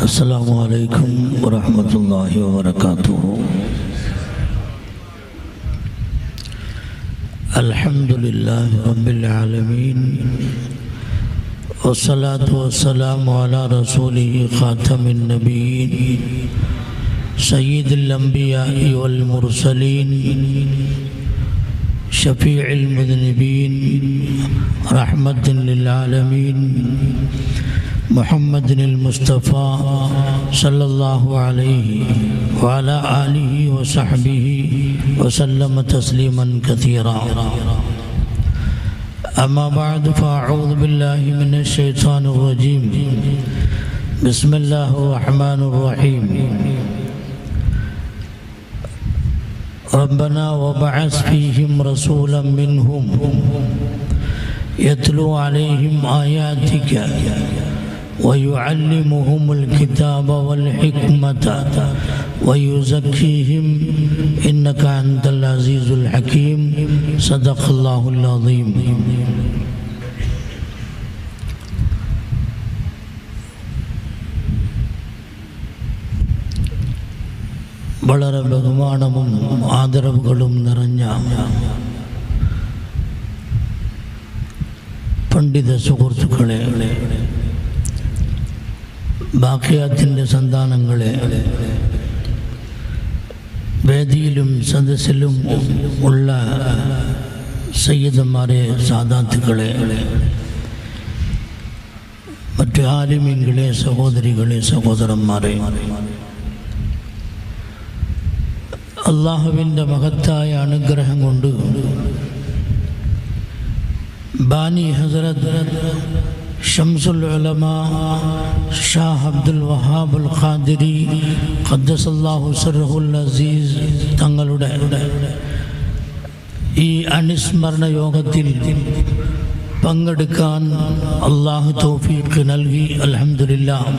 अस्सलामु अलैकुम वरहमतुल्लाहि वबरकातुहू। अल्हम्दुलिल्लाहि रब्बिल आलमीन वस्सलातु वस्सलामु अला रसूलिहि खातमिन नबिय्यीन सय्यिदिल अंबिया'i वल मुरसलीन शफीइल मुज़निबीन रहमतन लिल आलमीन मुहम्मदिल मुस्तफ़ा सल्लल्लाहु अलैहि व अला आलिहि व सहबिहि व सल्लम तस्लीमन कसीरा। अम्मा बअद फ़अऊज़ु बिल्लाहि मिनश शैतानिर रजीम। बिस्मिल्लाहिर रहमानिर रहीम। रब्बना वबअस फ़ीहिम रसूलन मिनहुम यतलू अलैहिम आयातिका वयुअल्लिमुहुमुल किताब वल हिकमत वयुज़क्कीहिम इन्नका अंतल अज़ीज़ुल हकीम। सदक़ल्लाहुल अज़ीम। വളരെ ബഹുമാനവും ആദരവുകളും നിറഞ്ഞ പണ്ഡിത സുഹൃത്തുക്കളെ, ബാഖിയാത്തിൻ്റെ സന്താനങ്ങളെ, വേദിയിലും സദസ്സിലും ഉള്ള സയ്യിദന്മാരെ, സാദാത്തുക്കളെ, മറ്റ് ആലിമീങ്ങളെ, സഹോദരികളെ, സഹോദരന്മാരെ, അള്ളാഹുവിൻ്റെ മഹത്തായ അനുഗ്രഹം കൊണ്ട് ബാനി ഹസ്രത്ത് ഷംസുൽ ഉലമാ ഷാഹ് അബ്ദുൽ വഹാബുൽ ഖാദിരി ഖദ്ദസല്ലാഹു സിർറുൽ അസീസ് തങ്ങളുടെ ഈ അനുസ്മരണ യോഗത്തിൽ പങ്കെടുക്കാൻ അള്ളാഹു തൗഫീഖ് നൽകി. അൽഹംദുലില്ലാഹ്.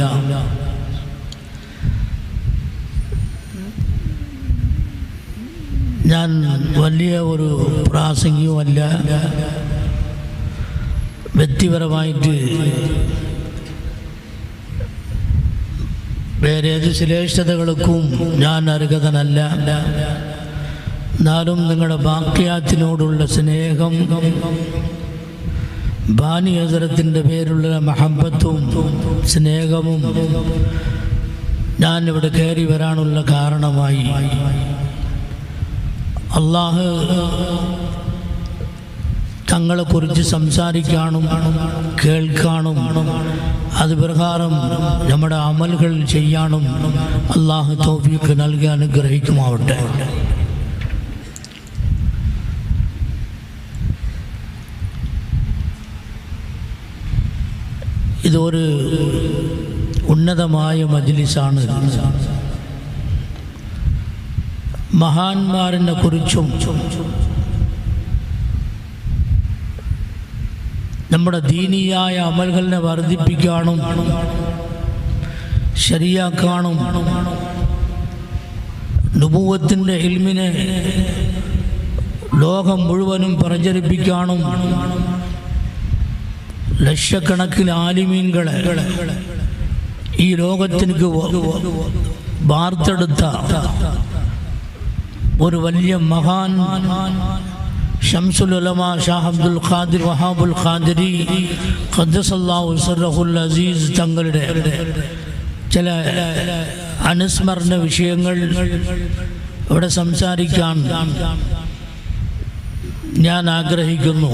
ഞാൻ വലിയ ഒരു പ്രാസംഗികമല്ല, വ്യക്തിപരമായിട്ട് വേറെ ഏത് ശ്രേഷ്ഠതകൾക്കും ഞാൻ അർഹതനല്ല. എന്നാലും നിങ്ങളുടെ ബാഖിയാത്തിനോടുള്ള സ്നേഹം, ബാനി ഹസ്രത്തിൻ്റെ പേരുള്ള മഹബത്തും സ്നേഹവും ഞാൻ ഇവിടെ കയറി വരാനുള്ള കാരണമായി. അള്ളാഹു തങ്ങളെക്കുറിച്ച് സംസാരിക്കാനും കേൾക്കാനും അത് പ്രകാരം നമ്മുടെ അമലുകൾ ചെയ്യാനും അള്ളാഹു തൗഫീഖ് നൽകി അനുഗ്രഹിക്കുമാവട്ടെ. ഇതൊരു ഉന്നതമായ മജ്ലിസാണ്. മഹാന്മാരെ കുറിച്ചും നമ്മുടെ ദീനിയായ അമലുകളെ വർദ്ധിപ്പിക്കാനും ശരിയാക്കാനും നുബുവത്തിൻ്റെ ഇൽമിനെ ലോകം മുഴുവനും പ്രചരിപ്പിക്കാനും ലക്ഷക്കണക്കിന് ആലിമീൻകളെ ഈ ലോകത്തിലേക്ക് വാർത്തെടുത്ത ഒരു വലിയ മഹാൻ ഷംസുൽ ഉലമാ ഷാഹ് അബ്ദുൽ ഖാദിർ വഹാബുൽ ഖാദിരി ഖദ്ദസല്ലാഹു സിർറുൽ അസീസ് തങ്ങളുടെ ചില അനുസ്മരണ വിഷയങ്ങൾ ഇവിടെ സംസാരിക്കാൻ ഞാൻ ആഗ്രഹിക്കുന്നു.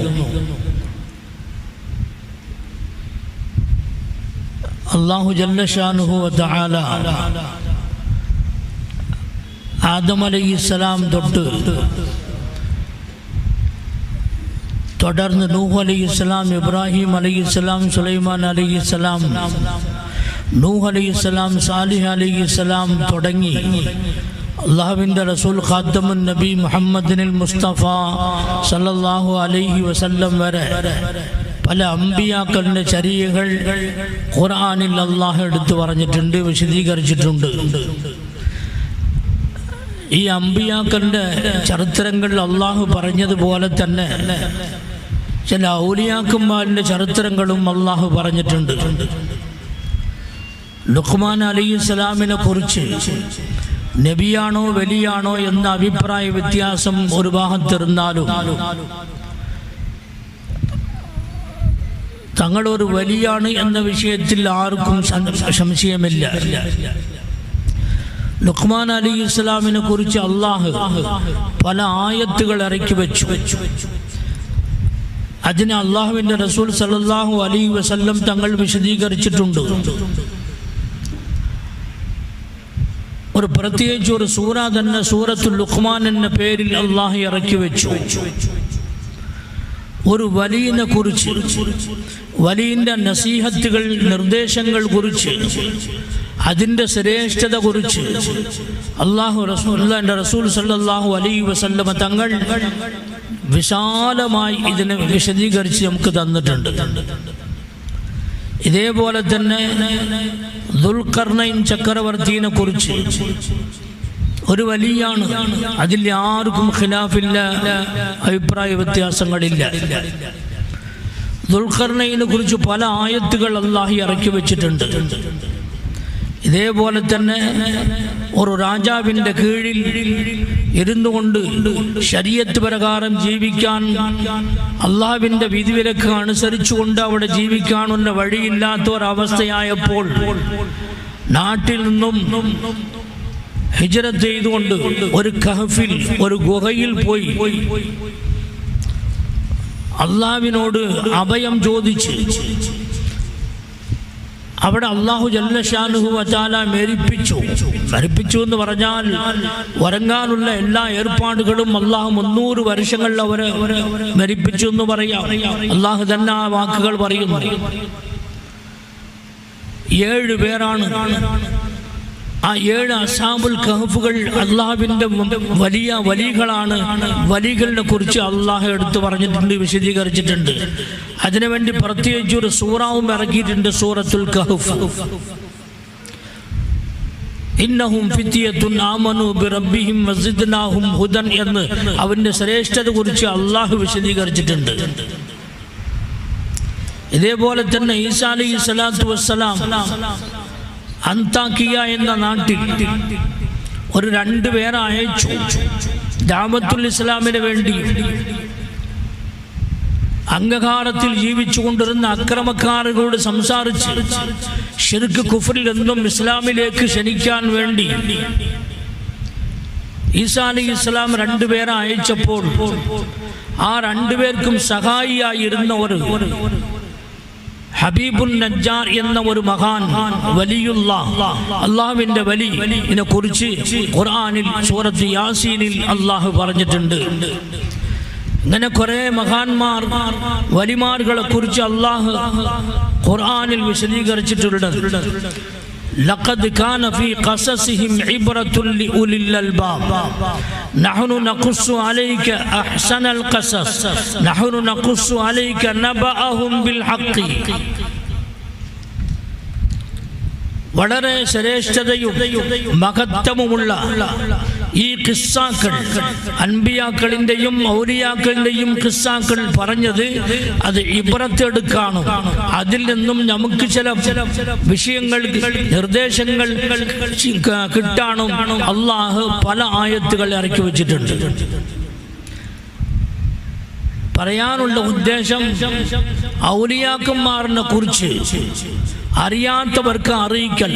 അല്ലാഹു ജല്ല ഷാനുഹു വ തആല ആദം അലൈഹിസ്സലാം തൊട്ട് തുടർന്ന് നൂഹ് അലൈഹിസ്സലാം, ഇബ്രാഹിം അലൈഹിസ്സലാം, സുലൈമാൻ അലൈഹിസ്സലാം, നൂഹ് അലൈഹിസ്സലാം, സാലിഹ് അലൈഹിസ്സലാം തുടങ്ങി അള്ളാഹുവിൻ്റെ റസൂൽ ഖാത്തമുൻ നബി മുഹമ്മദിനിൽ മുസ്തഫ സല്ലല്ലാഹു അലൈഹി വസല്ലം വരെ പല അമ്പിയാക്കളുടെ ചര്യകൾ ഖുർആനിൽ അള്ളാഹു എടുത്തു പറഞ്ഞിട്ടുണ്ട്, വിശദീകരിച്ചിട്ടുണ്ട്. ഈ അമ്പിയാക്കളുടെ ചരിത്രങ്ങൾ അള്ളാഹു പറഞ്ഞതുപോലെ തന്നെ ചില ഔലിയാക്കന്മാരുടെ ചരിത്രങ്ങളും അള്ളാഹു പറഞ്ഞിട്ടുണ്ട്. ലുഖ്മാൻ അലൈഹിസ്സലാമിനെ കുറിച്ച് നബിയാണോ വലിയാണോ എന്ന അഭിപ്രായ വ്യത്യാസം ഒരു ഭാഗത്തിരുന്നാലും തങ്ങളൊരു വലിയാണ് എന്ന വിഷയത്തിൽ ആർക്കും സംശയമില്ല. ലുഖ്മാൻ അലൈഹിസ്സലാമിനെ കുറിച്ച് അള്ളാഹു പല ആയത്തുകൾ ഇറക്കി വെച്ചു. അതിനെ അള്ളാഹുവിൻ്റെ റസൂൽ സല്ലല്ലാഹു അലൈഹി വസല്ലം തങ്ങൾ വിശദീകരിച്ചിട്ടുണ്ട്. ഒരു പ്രത്യേകിച്ച് ഒരു സൂറ തന്നെ സൂറത്തുൽ ലുഖ്മാൻ എന്ന പേരിൽ അള്ളാഹു ഇറക്കി വെച്ചു. ഒരു വലിയനെ കുറിച്ച്, വലിയൻ്റെ നസീഹത്തുകൾ, നിർദ്ദേശങ്ങൾ കുറിച്ച്, അതിൻ്റെ ശ്രേഷ്ഠത കുറിച്ച് അള്ളാഹുവിൻ്റെ റസൂൽ സല്ലല്ലാഹു അലൈഹി വസല്ലമ തങ്ങൾ വിശാലമായി ഇതിനെ വിശദീകരിച്ച് നമുക്ക് തന്നിട്ടുണ്ട്. ഇതേപോലെ തന്നെ ദുൽഖർനൈൻ ചക്രവർത്തിനെ കുറിച്ച് ഒരു വലിയാണ്, അതിൽ ആർക്കും ഖിലാഫില്ല, അഭിപ്രായ വ്യത്യാസങ്ങളില്ല. ദുൽഖർനൈനെ കുറിച്ച് പല ആയത്തുകൾ അല്ലാഹു ഇറക്കി വെച്ചിട്ടുണ്ട്. ഇതേപോലെ തന്നെ ഒരു രാജാവിൻ്റെ കീഴിൽ ഇരുന്നു കൊണ്ട് ശരീഅത്ത് പ്രകാരം ജീവിക്കാൻ, അള്ളാഹുവിൻ്റെ വിധിവിലക്ക് അനുസരിച്ചുകൊണ്ട് അവിടെ ജീവിക്കാനുള്ള വഴിയില്ലാത്ത ഒരവസ്ഥയായപ്പോൾ നാട്ടിൽ നിന്നും ഹിജ്റത്ത് ചെയ്തുകൊണ്ട് ഒരു കഹഫിൽ, ഒരു ഗുഹയിൽ പോയി അള്ളാഹുവിനോട് അഭയം ചോദിച്ച് അവിടെ അല്ലാഹു ജല്ല ഷാനുഹു വതആല മരിപ്പിച്ചു എന്ന് പറഞ്ഞാൽ ഉറങ്ങാനുള്ള എല്ലാ ഏർപ്പാടുകളും അല്ലാഹു 300 വർഷങ്ങളിൽ അവരെ മരിപ്പിച്ചു എന്ന് പറയാം. അല്ലാഹു തന്നെ ആ വാക്കുകൾ പറയുന്നു. 7 പേരാണ്. ആ 7 അസ്ഹാബുൽ കഹഫുകൾ അള്ളാഹുവിൻ്റെ വലിയ വലികളാണ്. വലികളെ കുറിച്ച് അള്ളാഹു എടുത്തു പറഞ്ഞിട്ടുണ്ട്, വിശദീകരിച്ചിട്ടുണ്ട്. അതിനുവേണ്ടി പ്രത്യേകിച്ച് ഒരു സൂറാവും ഇറക്കിയിട്ടുണ്ട്, സൂറത്തുൽ കഹഫ്. ഇന്നഹും ഫിത്യത്തുൻ ആമനു ബിറബ്ബിഹിം വസിദ്നാഹും ഹുദൻ എന്ന് അവൻ്റെ ശ്രേഷ്ഠത കുറിച്ച് അള്ളാഹു വിശദീകരിച്ചിട്ടുണ്ട്. ഇതേപോലെ തന്നെ ഈസാ അലൈഹി സ്വലാത്തു വസ്സലാം അന്താക്കിയ എന്ന നാട്ടിൽ ഒരു 2 പേരെ അയച്ചു ദഅവത്തുൽ ഇസ്ലാമിന് വേണ്ടി. അംഗീകാരത്തിൽ ജീവിച്ചുകൊണ്ടിരുന്ന അക്രമക്കാരോട് സംസാരിച്ച് ശിർക്ക് കുഫറിൽ നിന്നും ഇസ്ലാമിലേക്ക് ക്ഷണിക്കാൻ വേണ്ടി ഈസാ അലൈഹിസ്സലാം 2 പേരെ അയച്ചപ്പോൾ ആ 2 പേർക്കും സഹായിയായിരുന്ന ഒരു ഹബീബുൻ നജ്ജാർ എന്ന ഒരു മഹാൻ വലിയുല്ലാഹ്, അള്ളാഹുവിൻ്റെ വലിയെ കുറിച്ച് ഖുർആനിൽ സൂറത്ത് യാസീനിൽ അള്ളാഹു പറഞ്ഞിട്ടുണ്ട്. ഇങ്ങനെ കുറെ മഹാന്മാർ, വലിമാർകളെ കുറിച്ച് അള്ളാഹു ഖുർആനിൽ വിശദീകരിച്ചിട്ടുണ്ട്. لقد كان في قصصهم عبرة لأولي الألباب نحن نقص عليك أحسن القصص نحن نقص عليك نبأهم بالحق. വളരെ ശ്രേഷ്ഠതയും മഹത്വമുള്ള ഈ ഖിസ്സാക്കൾ, അൻബിയാക്കളിൻ്റെയും ഔലിയാക്കളിൻ്റെയും ഖിസ്സാക്കൾ പറഞ്ഞത് അത് ഇബ്രത്തെടുക്കാനും അതിൽ നിന്നും നമുക്ക് ചില വിഷയങ്ങൾ, നിർദ്ദേശങ്ങൾ കിട്ടാനും അള്ളാഹു പല ആയത്തുകൾ ഇറക്കി വെച്ചിട്ടുണ്ട്. പറയാനുള്ള ഉദ്ദേശം, ഔലിയാക്കന്മാരിനെ കുറിച്ച് അറിയാത്തവർക്ക് അറിയിക്കൽ,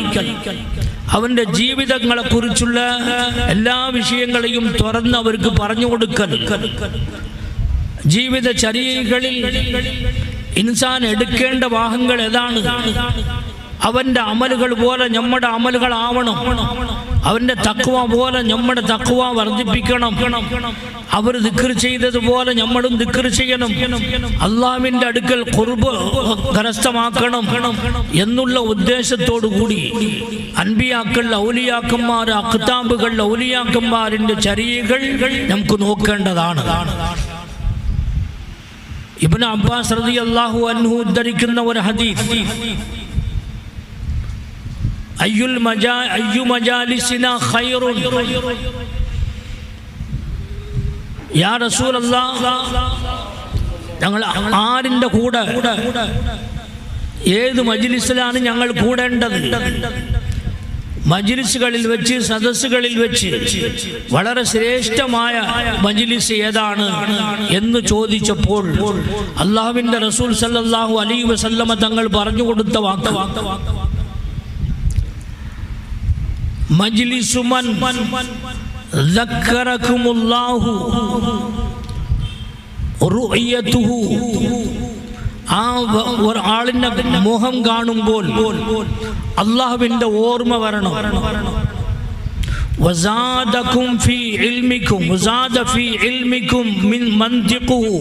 അവൻ്റെ ജീവിതങ്ങളെ കുറിച്ചുള്ള എല്ലാ വിഷയങ്ങളെയും തുറന്ന് അവർക്ക് പറഞ്ഞു കൊടുക്കൽ, ജീവിതചര്യകളിൽ ഇൻസാൻ എടുക്കേണ്ട ഭാഗങ്ങൾ ഏതാണ്, അവൻ്റെ അമലുകൾ പോലെ നമ്മുടെ അമലുകളാവണം, അവൻ്റെ തഖ്വ പോലെ നമ്മുടെ തഖ്വ വർദ്ധിപ്പിക്കണം, അവർ ദിക്ർ ചെയ്തതുപോലെ നമ്മളും ദിക്ർ ചെയ്യണം, അള്ളാഹുവിൻ്റെ അടുക്കൽ ഖുർബ് കരസ്ഥമാക്കണം എന്നുള്ള ഉദ്ദേശത്തോടു കൂടി അൻബിയാക്കൾ, ഔലിയാക്കന്മാർ, അഖ്താബുകൾ, ഔലിയാക്കന്മാരിൻ്റെ ചര്യകൾ നമുക്ക് നോക്കേണ്ടതാണ്. ഇബ്നു അബ്ബാസ് റളിയല്ലാഹു അൻഹു ഉദ്ധരിക്കുന്ന ഒരു ഹദീസ്, അയ്യു മജാലിസിന ഖൈറുൻ യാ റസൂലല്ലാഹ്, ഞങ്ങൾ ആരിൻ്റെ കൂടെ, ഏത് മജ്ലിസിലാണ് ഞങ്ങൾ കൂടേണ്ടത്? മജ്ലിസുകളിൽ വെച്ച്, സദസ്സുകളിൽ വെച്ച് വളരെ ശ്രേഷ്ഠമായ മജ്ലിസ് ഏതാണ് എന്ന് ചോദിച്ചപ്പോൾ അല്ലാഹുവിൻ്റെ റസൂൽ സല്ലല്ലാഹു അലൈഹി വസല്ലമ തങ്ങൾ പറഞ്ഞു കൊടുത്ത വാക്ക്, മജ്ലിസു മൻ ദക്കറകുമുല്ലാഹു റുഅയതുഹു. ആ ഒരാളിന്റെ മുഖം കാണുമ്പോൾ അല്ലാഹുവിന്റെ ഓർമ്മ വരണം. വസാദകും ഫീ ഇൽമികും വസാദ ഫീ ഇൽമികും മിൻ മൻതിഖുഹു.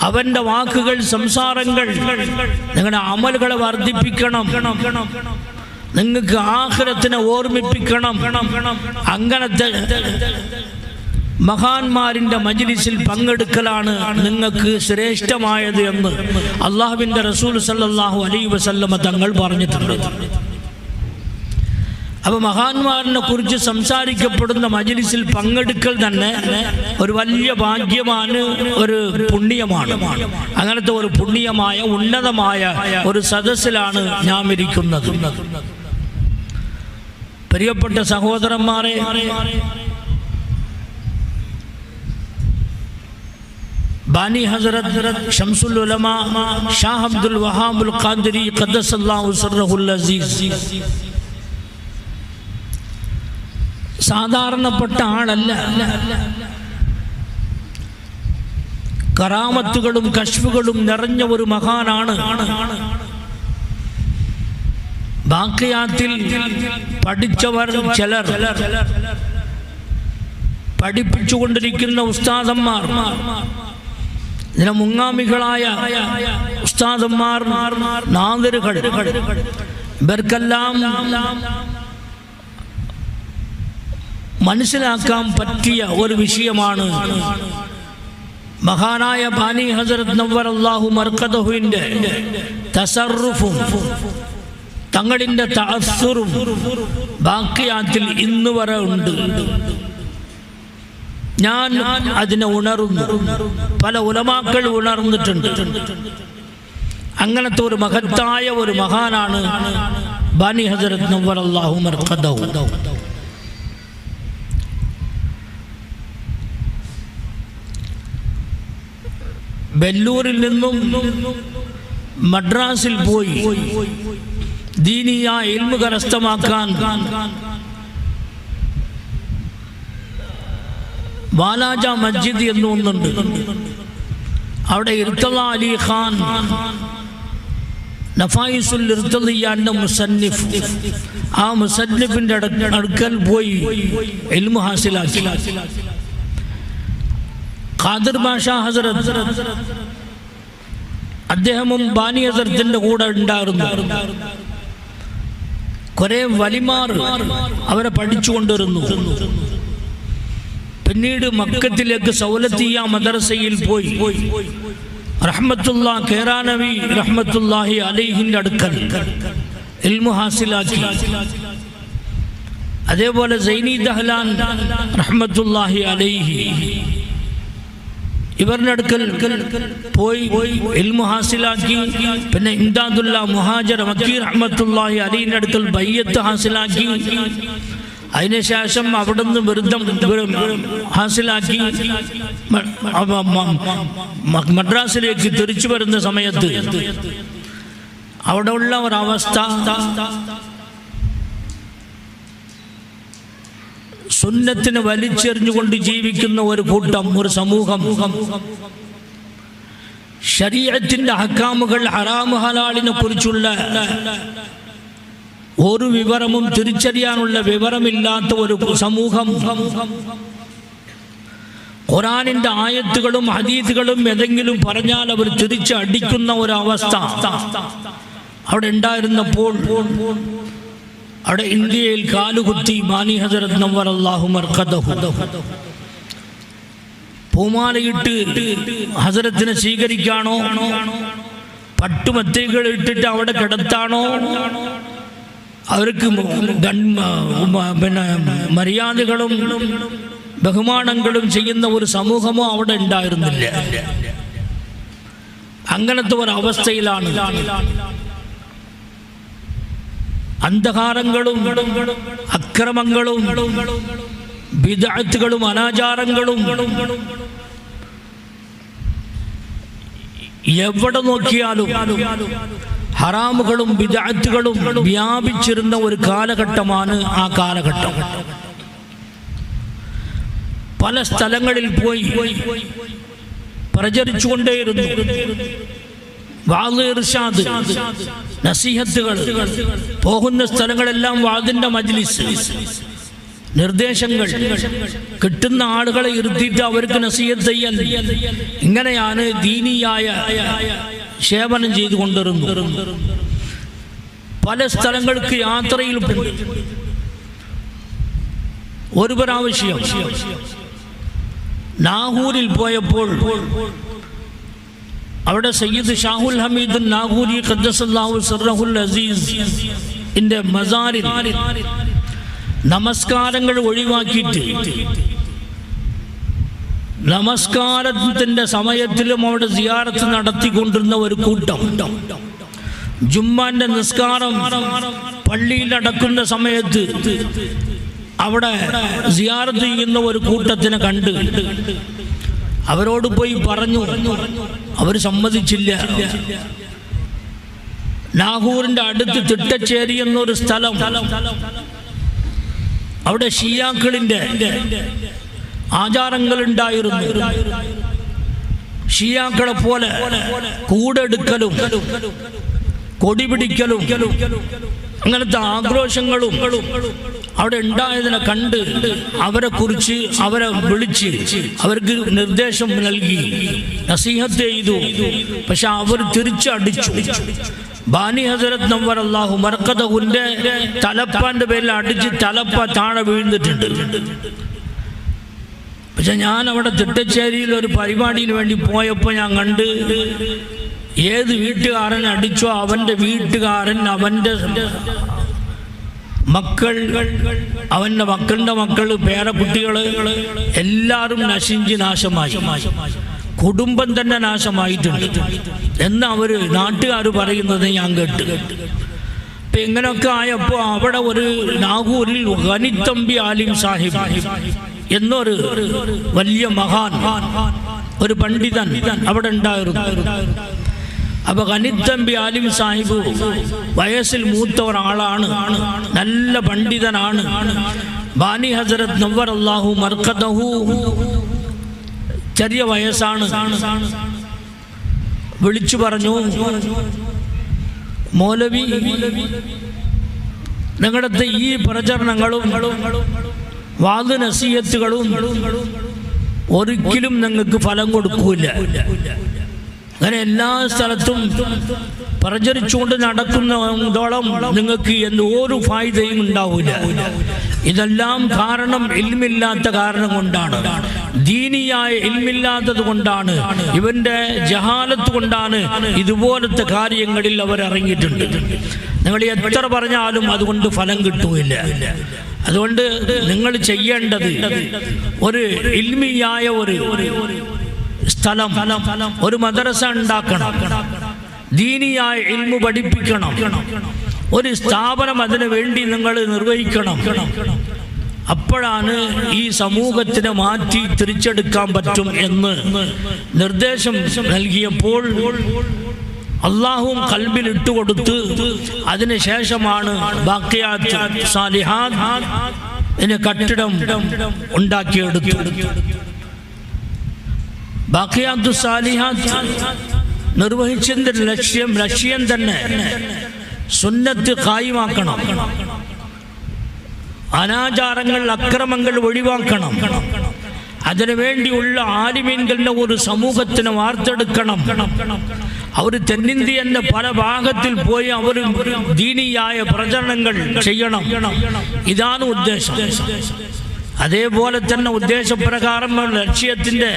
അവന്റെ വാക്കുകൾ, സംസാരങ്ങൾ നിങ്ങളുടെ അമലുകളെ വർദ്ധിപ്പിക്കണം, നിങ്ങൾക്ക് ആഖിറത്തിനെ ഓർമ്മിപ്പിക്കണം. അങ്ങനത്തെ മഹാന്മാരിന്റെ മജ്ലിസിൽ പങ്കെടുക്കലാണ് നിങ്ങൾക്ക് ശ്രേഷ്ഠമായത് എന്ന് അല്ലാഹുവിന്റെ റസൂൽ സല്ലല്ലാഹു അലൈഹി വസല്ലമ തങ്ങൾ പറഞ്ഞിട്ടുണ്ട്. അപ്പോൾ മഹാന്മാരിനെ കുറിച്ച് സംസാരിക്കപ്പെടുന്ന മജ്ലിസിൽ പങ്കെടുക്കൽ തന്നെ ഒരു വലിയ ഭാഗ്യമാണ്, ഒരു പുണ്യമാണ്. അങ്ങനത്തെ ഒരു പുണ്യമായ ഉന്നതമായ ഒരു സദസ്സിലാണ് നാം ഇരിക്കുന്നത്. പ്രിയപ്പെട്ട സഹോദരന്മാരെ, ബാനി ഹസ്രത്ത് ശംസുൽ ഉലമാ ഷാഹ് അബ്ദുൽ വഹാബുൽ ഖാദിരി ഖദ്ദസല്ലാഹു സിർറഹുൽ അസീസ് സാധാരണപ്പെട്ട ആളല്ല. കറാമത്തുകളും കശ്ഫുകളും നിറഞ്ഞ ഒരു മഹാനാണ്. ബാഖിയാത്തിൽ പഠിച്ചവർ ചിലർ, പഠിപ്പിച്ചുകൊണ്ടിരിക്കുന്ന ഉസ്താദന്മാർ, ഇതിനെ മുങ്ങാമികളായ ഉസ്താദന്മാർ, നാദിറുകൾ, ഇവർക്കെല്ലാം മനസ്സിലാക്കാൻ പറ്റിയ ഒരു വിഷയമാണ് മഹാനായ ബാനി ഹസ്രത്ത് നവ്വറല്ലാഹു മർഖദഹുവിന്റെ തസറുഫും തങ്ങളിൻ്റെ തഅസ്സുറും ബാഖിയാത്തിൽ ഇന്ന് വരെ ഉണ്ട്. ഞാൻ അതിനെ ഉണർന്നു, പല ഉലമാക്കൾ ഉണർന്നിട്ടുണ്ട്. അങ്ങനത്തെ ഒരു മഹത്തായ ഒരു മഹാനാണ് ബാനി ഹസ്രത്ത് നവ്വറല്ലാഹു മർഖദഹു. ബെല്ലൂരിൽ നിന്നും മദ്രാസിൽ പോയി ദീനിയ ഇൽമു കരസ്ഥമാക്കാൻ വാലാജ മസ്ജിദ് എന്ന് ഒന്നുണ്ട്. അവിടെ ഇർത്തദ അലി ഖാൻ നഫായിസുൽ ഇർത്തദിയാന്റെ മുസന്നിഫ്, ആ മുസന്നിഫിന്റെ അടുക്കൽ പോയി ഇൽമു ഹാസിലാക്കി. ഖാദിർ ബാഷ ഹസ്രത്ത് അദ്ദേഹവും ബാനി ഹസ്രത്തിന്റെ കൂടെ ഉണ്ടായിരുന്നു. കുറെ വലിമാർ അവരെ പഠിച്ചുകൊണ്ടിരുന്നു. പിന്നീട് മക്കത്തിലേക്ക് സൗലത്തിയ മദ്രസയിൽ പോയി റഹ്മത്തുല്ലാഹി കേറാനവി റഹ്മത്തുല്ലാഹി അലൈഹിന്റെ അടുക്കൽ ഇൽമു ഹാസിലാക്കി. അതേപോലെ സൈനി ദഹ്ലാൻ റഹ്മത്തുല്ലാഹി അലൈഹി ഇവരുടെ അടുക്കൽ പോയി ഇൽമു ഹാസിലാക്കി. പിന്നെ ഇംദാദുല്ല മുഹാജിർ മക്കി റഹ്മത്തുല്ലാഹി അലൈഹിന്റെ അടുക്കൽ ബയ്യത്ത് ഹാസിലാക്കി. അതിനുശേഷം അവിടുന്ന് ബിരുദം ഹാസിലാക്കി മദ്രാസിലേക്ക് തിരിച്ചു വരുന്ന സമയത്ത് അവിടെ ഉള്ള ഒരവസ്ഥ, സുന്നത്തിനെ വലിച്ചെറിഞ്ഞുകൊണ്ട് ജീവിക്കുന്ന ഒരു കൂട്ടം, ഒരു സമൂഹം, ശരീഅത്തിന്റെ അഹ്കാമുകൾ, ഹറാമു ഹലാലിനെ കുറിച്ചുള്ള ഒരു വിവരവും തിരിച്ചറിയാനുള്ള വിവരമില്ലാത്ത ഒരു സമൂഹം, ഖുർആനിന്റെ ആയത്തുകളും ഹദീസുകളും ഏതെങ്കിലും പറഞ്ഞാൽ അവർ തിരിച്ചടിക്കുന്ന ഒരവസ്ഥ അവിടെ ഉണ്ടായിരുന്നപ്പോൾ അവിടെ ഇന്ത്യയിൽ കാലുകുത്തി ബാനി ഹസ്രത്ത് നവ്വറല്ലാഹു മർഖദഹു പൂമാലയിട്ട് ഹസ്രത്തിനെ സ്വീകരിക്കാണോ, പട്ടുമത്തകൾ ഇട്ടിട്ട് അവിടെ കിടത്താണോ, അവർക്ക് പിന്നെ മര്യാദകളും ബഹുമാനങ്ങളും ചെയ്യുന്ന ഒരു സമൂഹമോ അവിടെ ഉണ്ടായിരുന്നില്ല. അങ്ങനത്തെ ഒരു അവസ്ഥയിലാണ്. അന്ധകാരങ്ങളും അക്രമങ്ങളും ബിദ്അത്തുകളും അനാചാരങ്ങളും എവിടെ നോക്കിയാലും ഹറാമുകളും ബിദ്അത്തുകളും വ്യാപിച്ചിരുന്ന ഒരു കാലഘട്ടമാണ് ആ കാലഘട്ടം. പല സ്ഥലങ്ങളിൽ പോയി പ്രചരിച്ചുകൊണ്ടേയിരുന്നു. വാദ് ഇർശാദ്, നസീഹത്തുകൾ, പോകുന്ന സ്ഥലങ്ങളെല്ലാം വാദിന്റെ മജ്ലിസ്, നിർദ്ദേശങ്ങൾ, കിട്ടുന്ന ആളുകളെ ഇരുത്തിയിട്ട് അവർക്ക് നസീഹത്ത് ചെയ്യൽ, ഇങ്ങനെയാണ് ദീനിയായ സേവനം ചെയ്തുകൊണ്ടിരുന്നു. പല സ്ഥലങ്ങൾക്ക് യാത്രയിൽ ഒരു പ്രാവശ്യം നാഗൂരിൽ പോയപ്പോൾ അവിടെ സയ്യിദ് ഷാഹുൽ ഹമീദ് നാഗൂരി ഖദ്ദസല്ലാഹു സിർറഹുൽ അസീസ് ഇന്റെ മസാരിൽ നമസ്കാരങ്ങൾ ഒഴിവാക്കിയിട്ട് നമസ്കാരത്തിന്റെ സമയത്തിലും അവിടെ സിയാറത്ത് നടത്തിക്കൊണ്ടിരുന്ന ഒരു കൂട്ടം, ജുമ്മാന്റെ നിസ്കാരം പള്ളിയിൽ നടക്കുന്ന സമയത്ത് അവിടെ സിയാറത്ത് ചെയ്യുന്ന ഒരു കൂട്ടത്തിനെ കണ്ട് അവരോട് പോയി പറഞ്ഞു. അവർ സമ്മതിച്ചില്ല. നാഗൂറിന്റെ അടുത്ത് തിട്ടച്ചേരി എന്നൊരു സ്ഥലം, അവിടെ ഷിയാക്കളിന്റെ ആചാരങ്ങൾ ഉണ്ടായിരുന്നു. ഷിയാക്കളെ പോലെ കൂടെടുക്കലും കൊടി പിടിക്കലും അങ്ങനത്തെ ആക്രോശങ്ങളും അവിടെ ഉണ്ടായതിനെ കണ്ട് അവരെ കുറിച്ച് അവരെ വിളിച്ച് അവർക്ക് നിർദ്ദേശം നൽകി, നസീഹത്ത് ചെയ്തു. പക്ഷെ അവർ തിരിച്ചടിച്ചു. ബാനി ഹസരത്ത് നവ്വർ അല്ലാഹു മർക്കദഹുവിന്റെ തലപ്പാന്റെ പേരിൽ അടിച്ച് തലപ്പ താഴെ വീഴ്ന്നിട്ടുണ്ട്. പക്ഷെ ഞാൻ അവിടെ തിട്ടച്ചേരിയിൽ ഒരു പരിപാടിയിൽ വേണ്ടി പോയപ്പോൾ ഞാൻ കണ്ട് ഏത് വീട്ടുകാരൻ അടിച്ചോ അവന്റെ വീട്ടുകാരൻ, അവന്റെ മക്കൾ, അവന്റെ മക്കളുടെ മക്കൾ, പേരക്കുട്ടികള് എല്ലാവരും നശിഞ്ച് നാശമായി, കുടുംബം തന്നെ നാശമായിട്ടുണ്ട് എന്ന് അവര് നാട്ടുകാർ പറയുന്നത് ഞാൻ കേട്ട്. അപ്പൊ ഇങ്ങനെയൊക്കെ ആയപ്പോ അവിടെ ഒരു നാഗൂരിൽ ഗനിത്തമ്പി ആലിം സാഹിബ് എന്നൊരു വലിയ മഹാൻ, ഒരു പണ്ഡിതൻ അവിടെ ഉണ്ടായിരുന്നു. അപ്പൊ ഗനിത്തമ്പി ആലിം സാഹിബ് വയസ്സിൽ മൂത്ത ഒരാളാണ്, നല്ല പണ്ഡിതനാണ്. ബാനി ഹസരത്ത് നവ്വർ അല്ലാഹു മർക്കദഹു ചെറിയ വയസ്സാണ്. വിളിച്ചു പറഞ്ഞു, മൗലവി, നിങ്ങളുടെ ഈ പ്രചരണങ്ങളും വാദ നസീഹത്തുകളും ഒരിക്കലും നിങ്ങൾക്ക് ഫലം കൊടുക്കൂല. അങ്ങനെ എല്ലാ സ്ഥലത്തും പ്രചരിച്ചുകൊണ്ട് നടക്കുന്നതോളം നിങ്ങൾക്ക് ഒരു ഫായിദയും ഉണ്ടാവില്ല. ഇതെല്ലാം കാരണം ഇൽമില്ലാത്ത കാരണം കൊണ്ടാണ്, ദീനിയായ ഇൽമില്ലാത്തത് കൊണ്ടാണ്, ഇവന്റെ ജഹാലത്ത് കൊണ്ടാണ് ഇതുപോലത്തെ കാര്യങ്ങളിൽ അവർ ഇറങ്ങിയിട്ടുണ്ട്. നിങ്ങൾ എത്ര പറഞ്ഞാലും അതുകൊണ്ട് ഫലം കിട്ടൂല. അതുകൊണ്ട് നിങ്ങൾ ചെയ്യേണ്ടത് ഒരു ഇൽമിയായ ഒരു സ്ഥലം, ഒരു മദ്രസ ഉണ്ടാക്കണം, ദീനിയായ ഇൽമു പഠിപ്പിക്കണം, ഒരു സ്ഥാപനം അതിനു വേണ്ടി നിങ്ങൾ നിർവഹിക്കണം. അപ്പോഴാണ് ഈ സമൂഹത്തിനെ മാറ്റി തിരിച്ചെടുക്കാൻ പറ്റും എന്ന് നിർദ്ദേശം നൽകിയപ്പോൾ അള്ളാഹുവും കൽബിൽ ഇട്ടുകൊടുത്ത് അതിനുശേഷമാണ് ബാഖിയാത്ത് സാലിഹാത്ത് കട്ടിടം ഉണ്ടാക്കിയെടുത്തു. ബാഖിയാത്തു സാലിഹാത്ത് നിർവഹിച്ചതിന്റെ ലക്ഷ്യം തന്നെ സുന്നത്ത് ഖായിമാക്കണം, അനാചാരങ്ങൾ അക്രമങ്ങൾ ഒഴിവാക്കണം, അതിനുവേണ്ടിയുള്ള ആലിമീൻകളുടെ ഒരു സമൂഹത്തിനെ വാർത്തെടുക്കണം. അവർ തെന്നിന്ത്യന്റെ പല ഭാഗത്തിൽ പോയി അവർ ദീനിയായ പ്രചരണങ്ങൾ ചെയ്യണം. ഇതാണ് ഉദ്ദേശം. അതേപോലെ തന്നെ ഉദ്ദേശപ്രകാരം ലക്ഷ്യത്തിന്റെ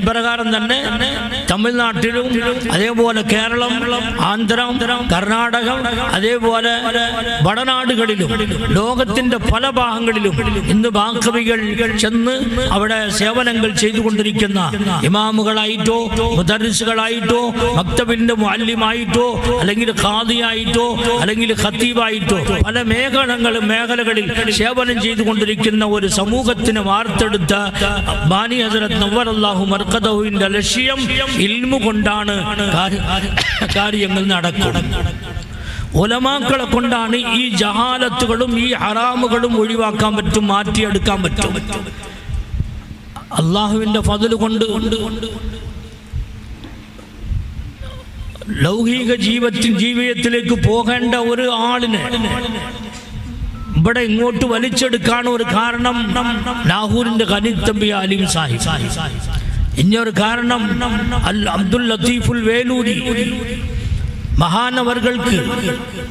പ്രകാരം തന്നെ തമിഴ്നാട്ടിലും അതേപോലെ കേരളം, ആന്ധ്രം, കർണാടകം, അതേപോലെ വടനാടുകളിലും ലോകത്തിന്റെ പല ഭാഗങ്ങളിലും ഇന്ന് ബാഖവികൾ ചെന്ന് അവിടെ സേവനങ്ങൾ ചെയ്തുകൊണ്ടിരിക്കുന്ന ഇമാമുകളായിട്ടോ മുദർരിസുകളായിട്ടോ മക്തബിന്റെ മുഅല്ലിമായിട്ടോ അല്ലെങ്കിൽ ഖാദിയായിട്ടോ അല്ലെങ്കിൽ ഖത്തീബായിട്ടോ പല മേഖലകളിൽ സേവനം ചെയ്തുകൊണ്ടിരിക്കുന്ന ഒരു സമൂഹത്തിന് വാർത്തെടുത്ത ബാനി ഹസ്രത്ത് നവ്വറല്ലാഹു മർഖദഹുവിന്റെ ലക്ഷ്യം ഇൽമു കൊണ്ടാണ് കാര്യങ്ങൾ നടക്കുന്നത്. ഉലമാക്കളെ കൊണ്ടാണ് ഈ ജഹാലത്തുകളും ഈ ഹറാമുകളും ഒഴിവാക്കാൻ പറ്റും, മാറ്റിയെടുക്കാൻ പറ്റും. അള്ളാഹുവിന്റെ ഫضل കൊണ്ട് ലൗകിക ജീവിതത്തിലേക്ക് പോകേണ്ട ഒരു ആളിനെ ഇവിടെ ഇങ്ങോട്ട് വലിച്ചെടുക്കാൻ ഒരു കാരണം ലാഹൂരിന്റെ ഖനീത്തമ്പി അലീം സാഹിബ്, ഇനിയൊരു കാരണം അബ്ദുൽ ലത്തീഫുൽ വേലൂരി മഹാനവർകൾക്ക്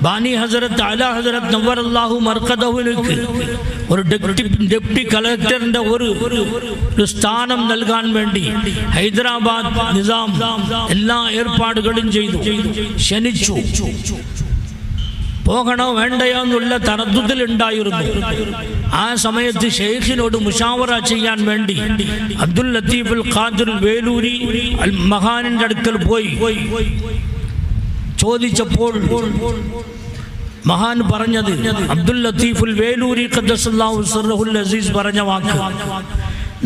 ബാനി ഹസ്രത്ത് അല ഹസ്രത്ത് നവ്വറല്ലാഹു മർഖദഹുവിലേക്ക് ഒരു ഡെപ്യൂട്ടി കളക്ടറിന്റെ ഒരു സ്ഥാനം നൽകാൻ വേണ്ടി ഹൈദരാബാദ് നിസാം എല്ലാ ഏർപ്പാടുകളും ചെയ്തു, ക്ഷണിച്ചു. പോകണോ വേണ്ടയോ എന്നുള്ള തറദ്ദുദിലുണ്ടായിരുന്നു. ആ സമയത്ത് ഷെയ്ഖിനോട് മുഷാവറ ചെയ്യാൻ വേണ്ടി അബ്ദുൽ ലത്തീഫുൽ ഖാദിർ വേലൂരി മഹാനിന്റെ അടുക്കൽ പോയി ചോദിച്ചപ്പോൾ മഹാൻ പറഞ്ഞത്, അബ്ദുൽ ലത്തീഫുൽ വേലൂരി ഖദ്ദസല്ലാഹു സിർറഹുൽ അസീസ് പറഞ്ഞ വാക്ക്,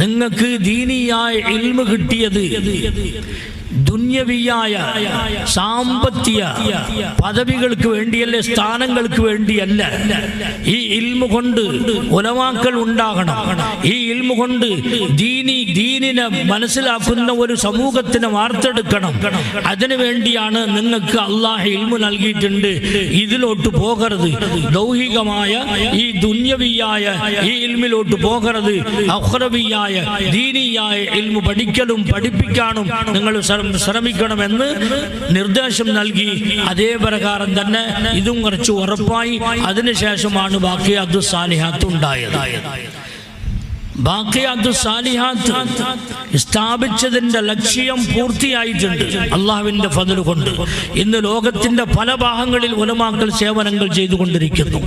നിങ്ങൾക്ക് ദീനിയായ ഇൽമു കിട്ടിയത് ദുന്യവിയായ സാമ്പത്തിക പദവികൾക്ക് വേണ്ടിയല്ല, സ്ഥാനങ്ങൾക്ക് വേണ്ടിയല്ല. ഈ ഇൽമു കൊണ്ട് ഉലമാക്കൾ ഉണ്ടാകണം. ഈ ഇൽമു കൊണ്ട് ദീനിനെ മനസ്സിലാക്കുന്ന ഒരു സമൂഹത്തിനെ വാർത്തെടുക്കണം. അതിനു വേണ്ടിയാണ് നിങ്ങൾക്ക് അള്ളാഹ് ഇൽമു നൽകിയിട്ടുണ്ട്. ഇതിലോട്ട് പോകരുത്, ലൗകികമായ ഈ ദുന്യവിയായ ഈ ഇൽമിലോട്ട് പോകരുത്. അഖ്റവിയായ ദീനിയായ ഇൽമു പഠിക്കലും പഠിപ്പിക്കാനും നിങ്ങൾ ശ്രമിക്കണമെന്ന് നിർദ്ദേശം നൽകി. അതേ പ്രകാരം തന്നെ ഇതും കുറച്ച് ഉറപ്പായി. അതിനുശേഷമാണ് ബാഖിയാത്തു സാലിഹാത്ത് ഉണ്ടായത്. ബാഖിയാത്തു സാലിഹാത്ത് സ്ഥാപിച്ചതിന്റെ ലക്ഷ്യം പൂർത്തിയായിട്ടുണ്ട് അള്ളാഹുവിന്റെ ഫضل കൊണ്ട്. ഇന്ന് ലോകത്തിന്റെ പല ഭാഗങ്ങളിൽ ഉലമാക്കൾ സേവനങ്ങൾ ചെയ്തുകൊണ്ടിരിക്കുന്നു.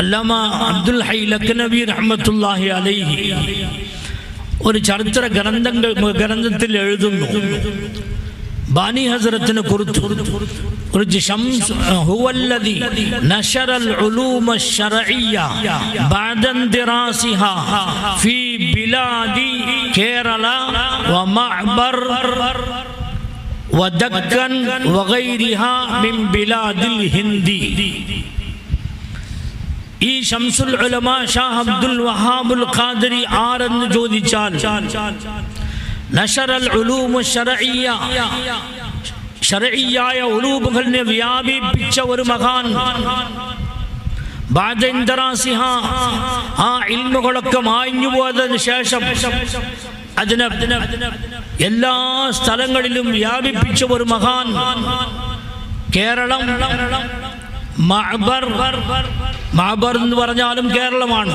അല്ലാമ അബ്ദുൽ ഹൈ ലഖ്നവി റഹ്മത്തുള്ളാഹി അലൈഹി ഒരു ചരിത്ര ഗ്രന്ഥത്തിൽ എഴുതുന്നു, ബാനി ഹസ്രത്തിനെ കുറിച്ച് ഹുവല്ലദി നശറൽ ഉലൂമ ശർഇയ്യ ബഅദ ദിറാസിഹാ ഫീ ബിലാദി കേരള വമഅബർ വദക്കൻ വഗൈരിഹാ മിൻ ബിലാദിൽ ഹിന്ദി. ഈ ശംസുൽ ഉലമാ ഷാഹ് അബ്ദുൽ വഹാബുൽ ഖാദിരി ആരെന്ന് ചോദിച്ചാൽ, നശറൽ ഉലൂമു ശർഇയ്യ, ശർഇയ്യായ ഉലൂമുകളെ വ്യാപിപ്പിച്ച ഒരു മഹാൻ. ബഅദ ഇൻദറാസിഹാ, ആ ഇൽമുകളൊക്കെ മാഞ്ഞു പോയതിനു ശേഷം അതിനെ എല്ലാ സ്ഥലങ്ങളിലും വ്യാപിപ്പിച്ച ഒരു മഹാൻ. കേരളം, മഅബർ എന്ന് പറഞ്ഞാലും കേരളമാണ്.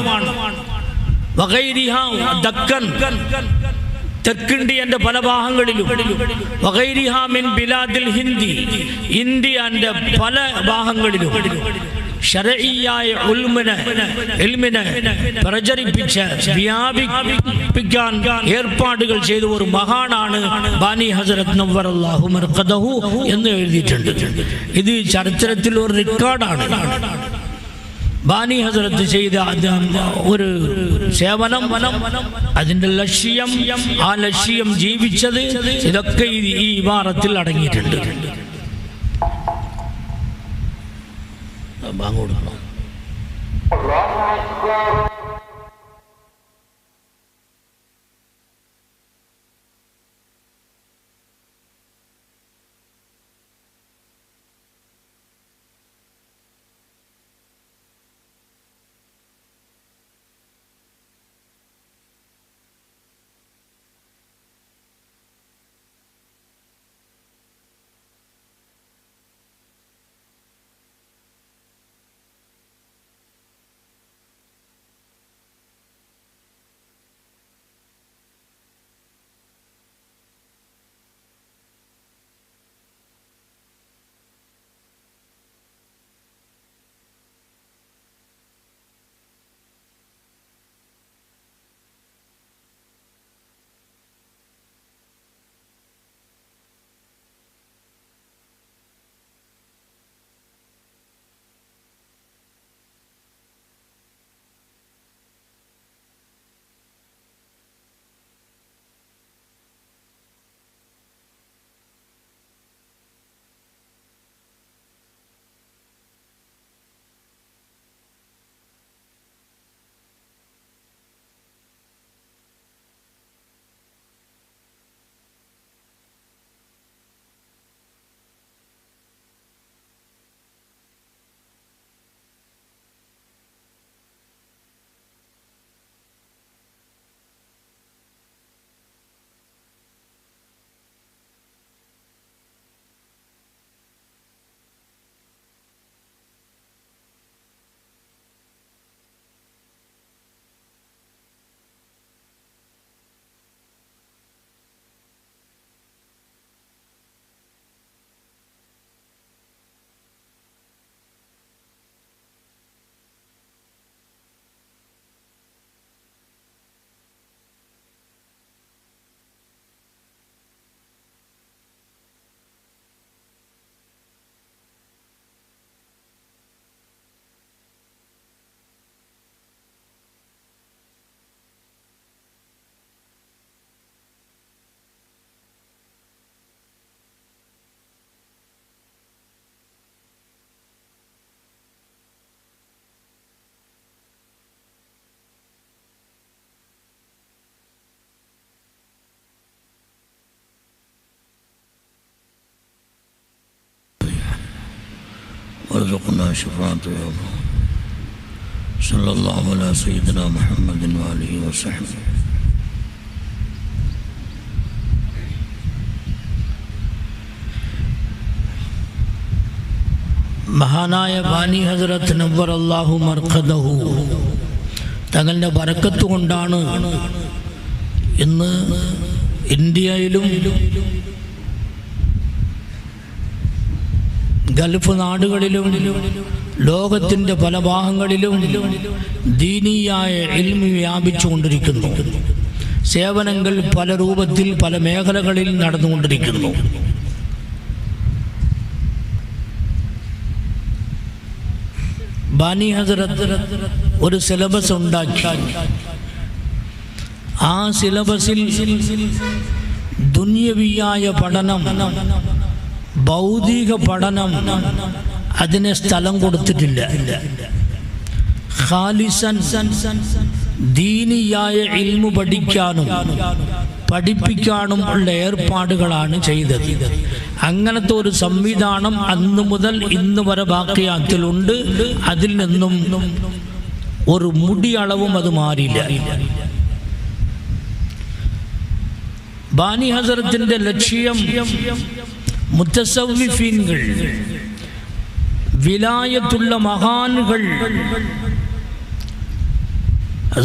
വഗൈരിഹാ, ദക്കൻ, തെക്കിന്ത്യന്റെ പല ഭാഗങ്ങളിലും. വഗൈരിഹാ മിൻ ബിലാദിൽ ഹിന്ദി, ഇന്ത്യന്റെ പല ഭാഗങ്ങളിലും ശർഇയ്യായ ഇൽമിനെ പ്രചരിപ്പിച്ച് വ്യാപിപ്പിക്കാൻ ഏർപ്പാടുകൾ ചെയ്ത ഒരു മഹാനാണ് ബാനി ഹസ്രത്ത് നവ്വറല്ലാഹു മർഖദഹു എന്ന് എഴുതിയിട്ടുണ്ട്. ഇത് ചരിത്രത്തിൽ ഒരു റെക്കോർഡാണ്. ബാനി ഹസ്രത്ത് ചെയ്ത ഒരു സേവനം, അതിന്റെ ലക്ഷ്യം, ആ ലക്ഷ്യം ജീവിച്ചത്, ഇതൊക്കെ ഈ ഇബാറത്തിൽ അടങ്ങിയിട്ടുണ്ട്. ബാങ്ക് കൊടുക്കണം. وارزقنا شفاعته يا الله. صلى الله على سيدنا محمد وآله وصحبه. മഹാനായ ബാനി ഹസ്രത്ത് നവ്വറല്ലാഹു മർഖദഹു തങ്ങളുടെ ബറക്കത്ത് കൊണ്ടാണ് ഇന്ന് ഇന്ത്യയിലും ഗൾഫ് നാടുകളിലും ലോകത്തിൻ്റെ പല ഭാഗങ്ങളിലും ദീനീയായ ഇൽമ് വ്യാപിച്ചുകൊണ്ടിരിക്കുന്നു. സേവനങ്ങൾ പല രൂപത്തിൽ പല മേഖലകളിൽ നടന്നുകൊണ്ടിരിക്കുന്നു. ബാനി ഹസ്രത്ത് ഒരു സിലബസ് ഉണ്ടാക്കി. ആ സിലബസിൽ ദുന്യവിയായ പഠനം, ഭൗതിക പഠനം അതിനെ സ്ഥലം കൊടുത്തിട്ടില്ല. ഖാലിസൻ ദീനിയായ ഇൽമു പഠിക്കാനും പഠിപ്പിക്കാനും ഉള്ള ഏർപ്പാടുകളാണ് ചെയ്തത്. അങ്ങനത്തെ ഒരു സംവിധാനം അന്ന് മുതൽ ഇന്ന് വരെ ബാക്കിയാത്തിലുണ്ട്. അതിൽ നിന്നും ഒരു മുടി അളവും അത് മാറിയില്ല. ബാനി ഹസ്രത്തിന്റെ ലക്ഷ്യം മുത്തസവ്വിഫീൻകൾ, വിലായത്തുള്ള മഹാനുകൾ,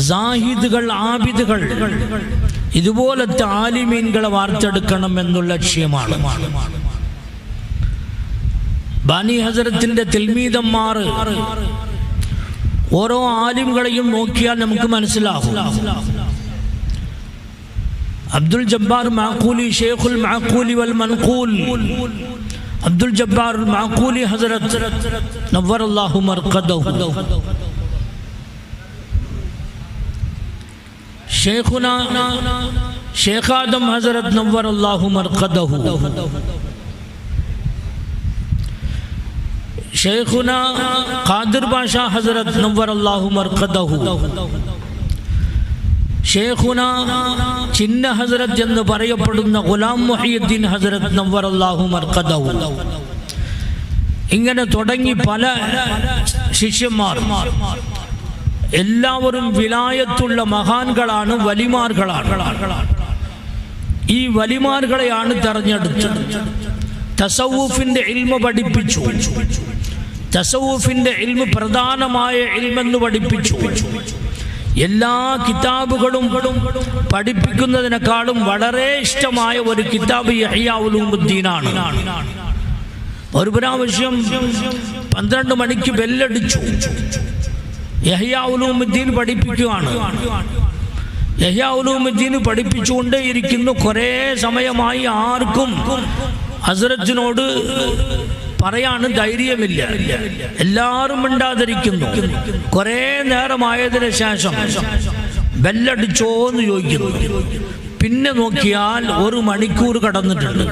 സാഹിദുകൾ, ആബിദുകൾ, ഇതുപോലത്തെ ആലിമീൻകളെ വാർത്തെടുക്കണം എന്നുള്ള ലക്ഷ്യമാണ്. ബാനി ഹസ്രത്തിന്റെ തിൽമീദന്മാർ ഓരോ ആലിമുകളെയും നോക്കിയാൽ നമുക്ക് മനസ്സിലാകും. അബ്ദുൽ ജബ്ബാർ മാഖൂലി, ഷെയ്ഖുൽ മാഖൂലി വൽ മൻഖൂൽ, അബ്ദുൽ ജബ്ബാർ മാഖൂലി ഹസ്രത്ത് നവ്വറല്ലാഹു മർഖദഹു. ഷെയ്ഖുന ഷെയ്ഖ് ആദം ഹസ്രത്ത് നവ്വറല്ലാഹു മർഖദഹു. ഷെയ്ഖുന ഖാദിർ ബാഷാ ഹസ്രത്ത് നവ്വറല്ലാഹു മർഖദഹു. ഷെയ്ഖുന ചിന്ന ഹസ്രത്ത് എന്ന് പറയപ്പെടുന്ന ഗുലാം മുഹയ്യിദ്ദീൻ ഹസ്രത്ത് നവ്വറല്ലാഹു മർഖദഹു. ഇങ്ങനെ തുടങ്ങി പല ശിഷ്യന്മാർ. എല്ലാവരും വിലായത്തുള്ള മഹാൻകളാണ്, വലിമാർകളാണ്. ഈ വലിമാർകളെയാണ് തെരഞ്ഞെടുത്തത്. തസവ്വുഫിന്റെ ഇൽമ പഠിപ്പിച്ചു. തസവ്വുഫിന്റെ ഇൽമ പ്രധാനമായ ഇൽമെന്ന് പഠിപ്പിച്ചു. എല്ലാ കിതാബുകളും പഠിപ്പിക്കുന്നതിനേക്കാളും വളരെ ഇഷ്ടമായ ഒരു കിതാബ് യഹ്യാ ഉലൂമുദ്ദീനാണ്. ഒരു പ്രാവശ്യം 12 മണിക്ക് ബെല്ലടിച്ചു. യഹ്യാ ഉലൂമുദ്ദീൻ പഠിപ്പിക്കുകയാണ്. യഹ്യാ ഉലൂമുദ്ദീൻ പഠിപ്പിച്ചുകൊണ്ടേയിരിക്കുന്നു. കുറേ സമയമായി ആർക്കും ഹസ്രത്തിനോട് പറയാൻ ധൈര്യമില്ല. എല്ലാവരും മിണ്ടാതിരിക്കുന്നു. കുറേ നേരമായതിനു ശേഷം ബെല്ലടിച്ചോ എന്ന് ചോദിക്കുന്നു. പിന്നെ നോക്കിയാൽ 1 മണിക്കൂർ കടന്നിട്ടുണ്ട്.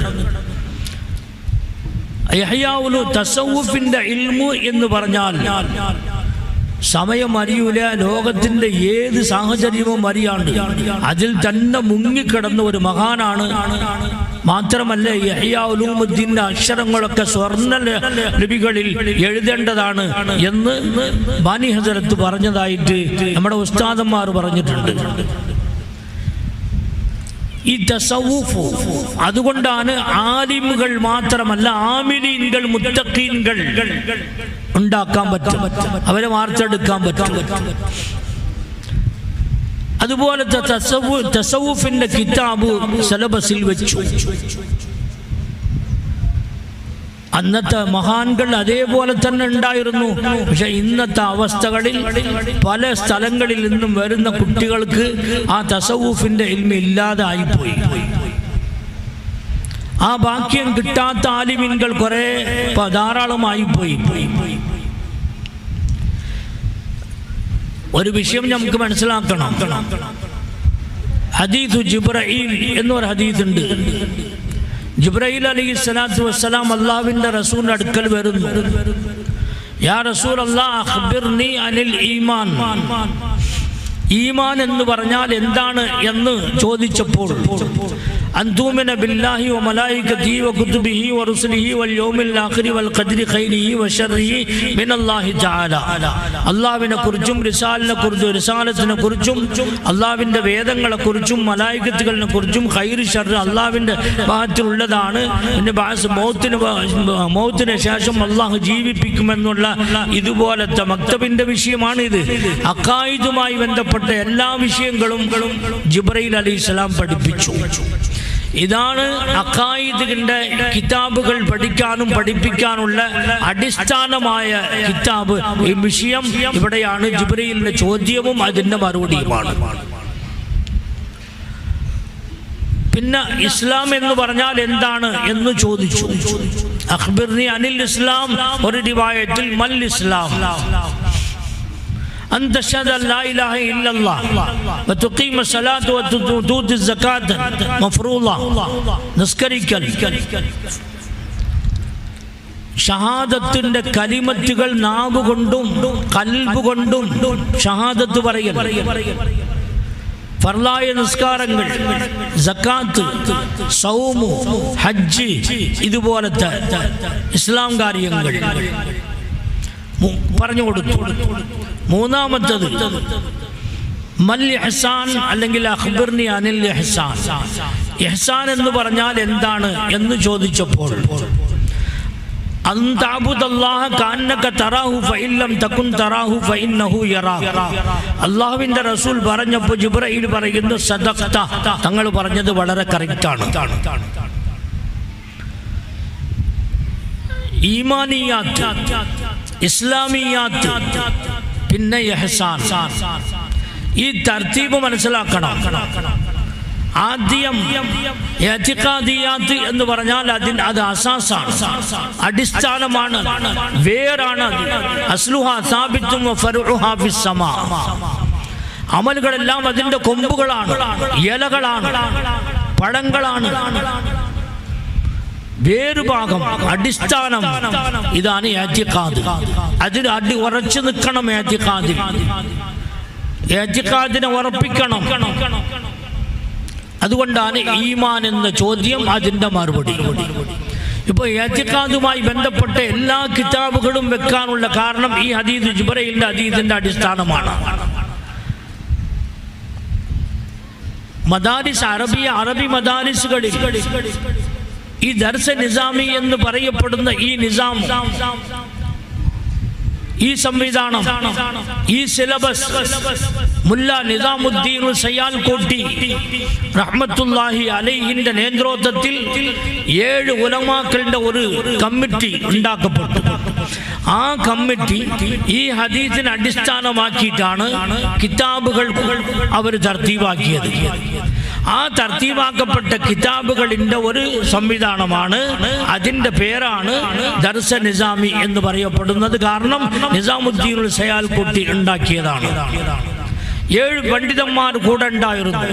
യഹ്യാ തസവ്വുഫിന്റെ ഇൽമു എന്ന് പറഞ്ഞാൽ സമയം അറിയൂല, ലോകത്തിന്റെ ഏത് സാഹചര്യവും അറിയാണ്ട് അതിൽ തന്നെ മുങ്ങിക്കിടന്ന ഒരു മഹാനാണ്. മാത്രമല്ല യഹ്യാ ഉലൂമുദ്ദീന്റെ അക്ഷരങ്ങളൊക്കെ സ്വർണ്ണ ലിപികളിൽ എഴുതേണ്ടതാണ് എന്ന് ബാനി ഹസ്രത്ത് പറഞ്ഞതായിട്ട് നമ്മുടെ ഉസ്താദന്മാർ പറഞ്ഞിട്ടുണ്ട്. ഈ തസവ്വുഫ് അതുകൊണ്ടാണ് ആലിമുകൾ മാത്രമല്ല ആമിലീൻകൾ, മുത്തഖീൻകൾ ഉണ്ടാക്കാൻ പറ്റും, അവരെ വാർത്തെടുക്കാൻ പറ്റും. അതുപോലത്തെ തസവ്വുഫിന്റെ കിതാബ് സിലബസിൽ വെച്ചു. അന്നത്തെ മഹാൻകൾ അതേപോലെ തന്നെ ഉണ്ടായിരുന്നു. പക്ഷെ ഇന്നത്തെ അവസ്ഥകളിൽ പല സ്ഥലങ്ങളിൽ നിന്നും വരുന്ന കുട്ടികൾക്ക് ആ തസവ്വുഫിന്റെ ഇൽമ ഇല്ലാതെ ആയിപ്പോയി. ആ ഭാഗ്യം കിട്ടാത്ത ആലിമീൻകൾ കുറെ ധാരാളമായി പോയി. ഒരു വിഷയം നമുക്ക് മനസ്സിലാക്കണം. ഹദീസ് ജിബ്രഈൽ എന്നൊരു ഹദീസ് ഉണ്ട്. ജിബ്രഈൽ അലൈഹിസ്സലാത്തു വസ്സലാം അല്ലാഹുവിന്റെ റസൂലിന്റെ അടുക്കൽ വരുന്നു. യാ റസൂലല്ലാഹ് അഖ്ബിർനി അനിൽ ഈമാൻ, ഈമാൻ എന്ന് പറഞ്ഞാൽ എന്താണ് എന്ന് ചോദിച്ചപ്പോൾ അൻ തുഅ്മിന ബില്ലാഹി വ മലായികതിഹി വ കുതുബിഹി വ റുസുലിഹി വൽ യൗമിൽ ആഖിരി വൽ ഖദ്രി ഖൈരിഹി വ ശർരിഹി മിനല്ലാഹി തആല. അല്ലാഹുവിനെ കുറിച്ചും റിസാലത്തിനെ കുറിച്ചും അല്ലാഹുവിന്റെ വേദങ്ങളെ കുറിച്ചും മലായികത്തുകളെ കുറിച്ചും ഖൈർ ശർർ അല്ലാഹുവിന്റെ ഭാഗത്തിലുള്ളതാണ്. പിന്നെ മൗത്തിന് ശേഷം അല്ലാഹു ജീവിപ്പിക്കുമെന്നുള്ള ഇതുപോലത്തെ മക്തബിന്റെ വിഷയമാണിത്. അഖായിദുമായി ബന്ധപ്പെട്ട എല്ലാ വിഷയങ്ങളും ജിബ്രീൽ അലൈഹിസ്സലാം പഠിപ്പിച്ചു. ഇതാണ് അഖായിദിന്റെ കിതാബുകൾ പഠിക്കാനും പഠിപ്പിക്കാനുള്ള അടിസ്ഥാനമായ കിതാബ്. ഈ വിഷയം ഇവിടെയാണ്. ജിബ്രീലിന്റെ ചോദ്യവും അതിന്റെ മറുപടിയുമാണ്. പിന്നെ ഇസ്ലാം എന്ന് പറഞ്ഞാൽ എന്താണ് എന്ന് ചോദിച്ചു. അഖ്ബിർനി അനിൽ ഇസ്ലാം. ഒരു റിവായത്തിൽ മൽ ഇസ്ലാം അൻ തശ്ഹദ ലാ ഇലാഹ ഇല്ലല്ലാഹ് വ തുഖീമ സ്വലാത്ത വ തുതി സകാത്ത മഫ്റൂള. നിസ്കരിക്കൽ, ഷഹാദത്തിന്റെ കലിമത്തുകൾ നാവ് കൊണ്ടും ഖൽബ് കൊണ്ടും ഷഹാദത്ത് പറയൽ, ഫർലായ നിസ്കാരങ്ങൾ, സക്കാത്ത്, സൗമു, ഹജ്ജ്, ഇതുപോലത്തെ ഇസ്ലാം കാര്യങ്ങൾ പറഞ്ഞു കൊടുത്തു. മൂന്നാമത്തത് മൽ ഇഹ്സാൻ അല്ലെങ്കിൽ അഖ്ബിർനി അനിൽ ഇഹ്സാൻ. ഇഹ്സാൻ എന്ന് പറഞ്ഞാൽ എന്താണ് എന്ന് ചോദിച്ചപ്പോൾ അൻ തഅബുദല്ലാഹ കഅന്നക തറാഹു ഫഇൻ ലം തകുൻ തറാഹു ഫഇന്നഹു യറാക. അല്ലാഹുവിന്റെ റസൂൽ പറഞ്ഞപ്പോൾ ജിബ്രീൽ പറയുന്നു സദഖത, തങ്ങൾ പറഞ്ഞത് വളരെ കറക്റ്റാണ്. ഈമാനിയാത്ത്, ഇസ്ലാമിയാത്ത്, പിന്നെ ഇഹ്സാൻ. ഈ തർത്തീബ് മനസ്സിലാക്കണം. ആദ്യം ഇഅ്തിഖാദിയാത്ത് എന്ന് പറഞ്ഞാൽ അത് അസാസാണ്, അടിസ്ഥാനമാണ്, വേരാണ്. അസ്ലുഹാ സാബിത്തും വ ഫർഉഹാ ഫിസ് സമാ. അമലുകളെല്ലാം അതിന്റെ കൊമ്പുകളാണ്, ഇലകളാണ്, പഴങ്ങളാണ്. വേരുഭാഗം, അടിസ്ഥാനം ഇതാണ് ഇഅ്തിഖാദ്. അതിന് അടി ഉറച്ചു നിൽക്കണം. ഇഅ്തിഖാദിനെ ഉറപ്പിക്കണം. അതുകൊണ്ടാണ് ഈമാൻ എന്ന ചോദ്യം അതിൻ്റെ മറുപടി. ഇപ്പോൾ ഇഅ്തിഖാദുമായി ബന്ധപ്പെട്ട എല്ലാ കിതാബുകളും വെക്കാനുള്ള കാരണം ഈ ഹദീസ് ജിബ്രീലിന്റെ ഹദീസിന്റെ അടിസ്ഥാനമാണ്. മദാരിസ് അറബി മദാരിസുകളിൽ ഈ ദർസ നിസാമി എന്ന് പറയപ്പെടുന്ന ഈ നിസാം, ഈ സംവിധാനം, ഈ സിലബസ് മുല്ല നിസാമുദ്ദീൻ സയ്യാൽകോട്ടി റഹ്മത്തുള്ളാഹി അലൈഹിന്റെ നേതൃത്വത്തിൽ 7 ഉലമാക്കളുടെ ഒരു കമ്മിറ്റി ഉണ്ടാക്കപ്പെട്ടു. ആ കമ്മിറ്റി ഈ ഹദീസിനെ അടിസ്ഥാനമാക്കിയിട്ടാണ് കിതാബുകൾ അവർ തർത്തീബാക്കിയത്. ആ തർത്തീബാക്കപ്പെട്ട കിതാബുകളിന്റെ ഒരു സംവിധാനമാണ്, അതിന്റെ പേരാണ് ദർസ നിസാമി എന്ന് പറയപ്പെടുന്നത്. കാരണം നിസാമുദ്ദീൻ സയ്യാൽകോട്ടി ഉണ്ടാക്കിയതാണ്. 7 പണ്ഡിതന്മാർ കൂടെ ഉണ്ടായിരുന്നു.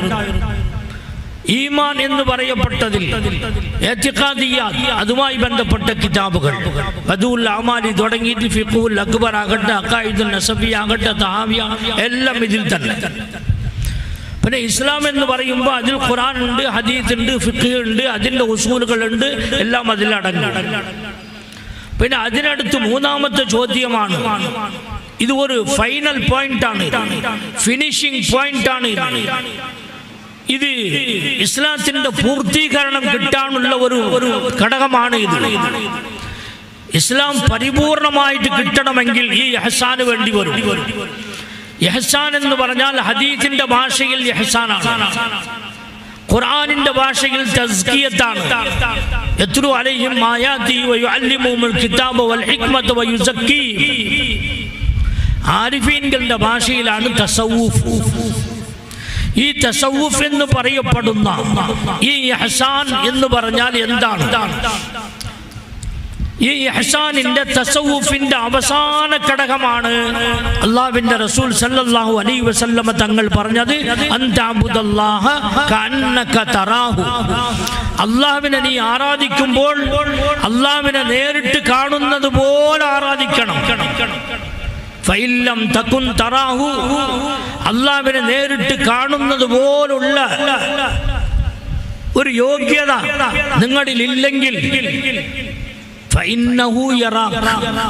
ഈമാൻ എന്ന് പറയപ്പെട്ടതിൽ ഇഅ്തിഖാദിയാത്ത്, അതുമായി ബന്ധപ്പെട്ട കിതാബുകൾ, ബദുഉൽ അമാലി തുടങ്ങിയിട്ട് ഫിഖ്ഹുൽ അക്ബർ ആകട്ടെ, അഖായിദുൻ നസബി ആകട്ടെ, തഹാവിയ, എല്ലാം ഇതിൽ തന്നെ. പിന്നെ ഇസ്ലാം എന്ന് പറയുമ്പോൾ അതിൽ ഖുർആൻ ഉണ്ട്, ഹദീസ് ഉണ്ട്, ഫിഖ് ഉണ്ട്, അതിൻ്റെ ഉസൂലുകളുണ്ട്, എല്ലാം അതിലടങ്ങും. പിന്നെ അതിനടുത്ത് മൂന്നാമത്തെ ചോദ്യമാണ്. ഇത് ഒരു ഫൈനൽ പോയിന്റ് ആണ്, ഫിനിഷിംഗ് പോയിന്റ് ആണ്. ഇത് ഇസ്ലാത്തിന്റെ പൂർത്തീകരണം കിട്ടാനുള്ള ഒരു ഘടകമാണ്. ഇത് ഇസ്ലാം പരിപൂർണമായിട്ട് കിട്ടണമെങ്കിൽ ഈ ഇഹ്സാന് വേണ്ടി വരും. ഇഹ്സാൻ എന്ന് പറഞ്ഞാൽ ഹദീസിന്റെ ഭാഷയിൽ ഇഹ്സാനാണ്, ഖുർആനിന്റെ ഭാഷയിൽ തസ്കിയത്താണ്. യത്ലു അലൈഹിം ആയാതി വയുഅല്ലിമുഹുൽ കിതാബ വൽ ഹിക്മത വയുസക്കീഹിം. ആരിഫീൻകളുടെ ഭാഷയിലാണ് തസവ്വുഫ്. ഈ തസവ്വുഫ് എന്ന് പറയപ്പെടുന്ന ഈ ഇഹ്സാൻ എന്ന് പറഞ്ഞാൽ എന്താണ്? ഈ ഇഹ്സാനിന്റെ തസവ്വുഫിന്റെ അവസാന ഘടകമാണ് അല്ലാഹുവിന്റെ റസൂൽ സല്ലല്ലാഹു അലൈഹി വസല്ലമ തങ്ങൾ പറഞ്ഞത്, അൻതഅബുദല്ലാഹ കഅന്നക തറാഹു. അല്ലാഹുവിനെ നീ ആരാധിക്കുമ്പോൾ അല്ലാഹുവിനെ നേരിട്ട് കാണുന്നത് പോലെ ആരാധിക്കണം. ഫഇല്ലം തകുൻ തറാഹു, അല്ലാഹുവിനെ നേരിട്ട് കാണുന്നത് പോലുള്ള ഒരു യോഗ്യത നിങ്ങളിൽ ഇല്ലെങ്കിൽ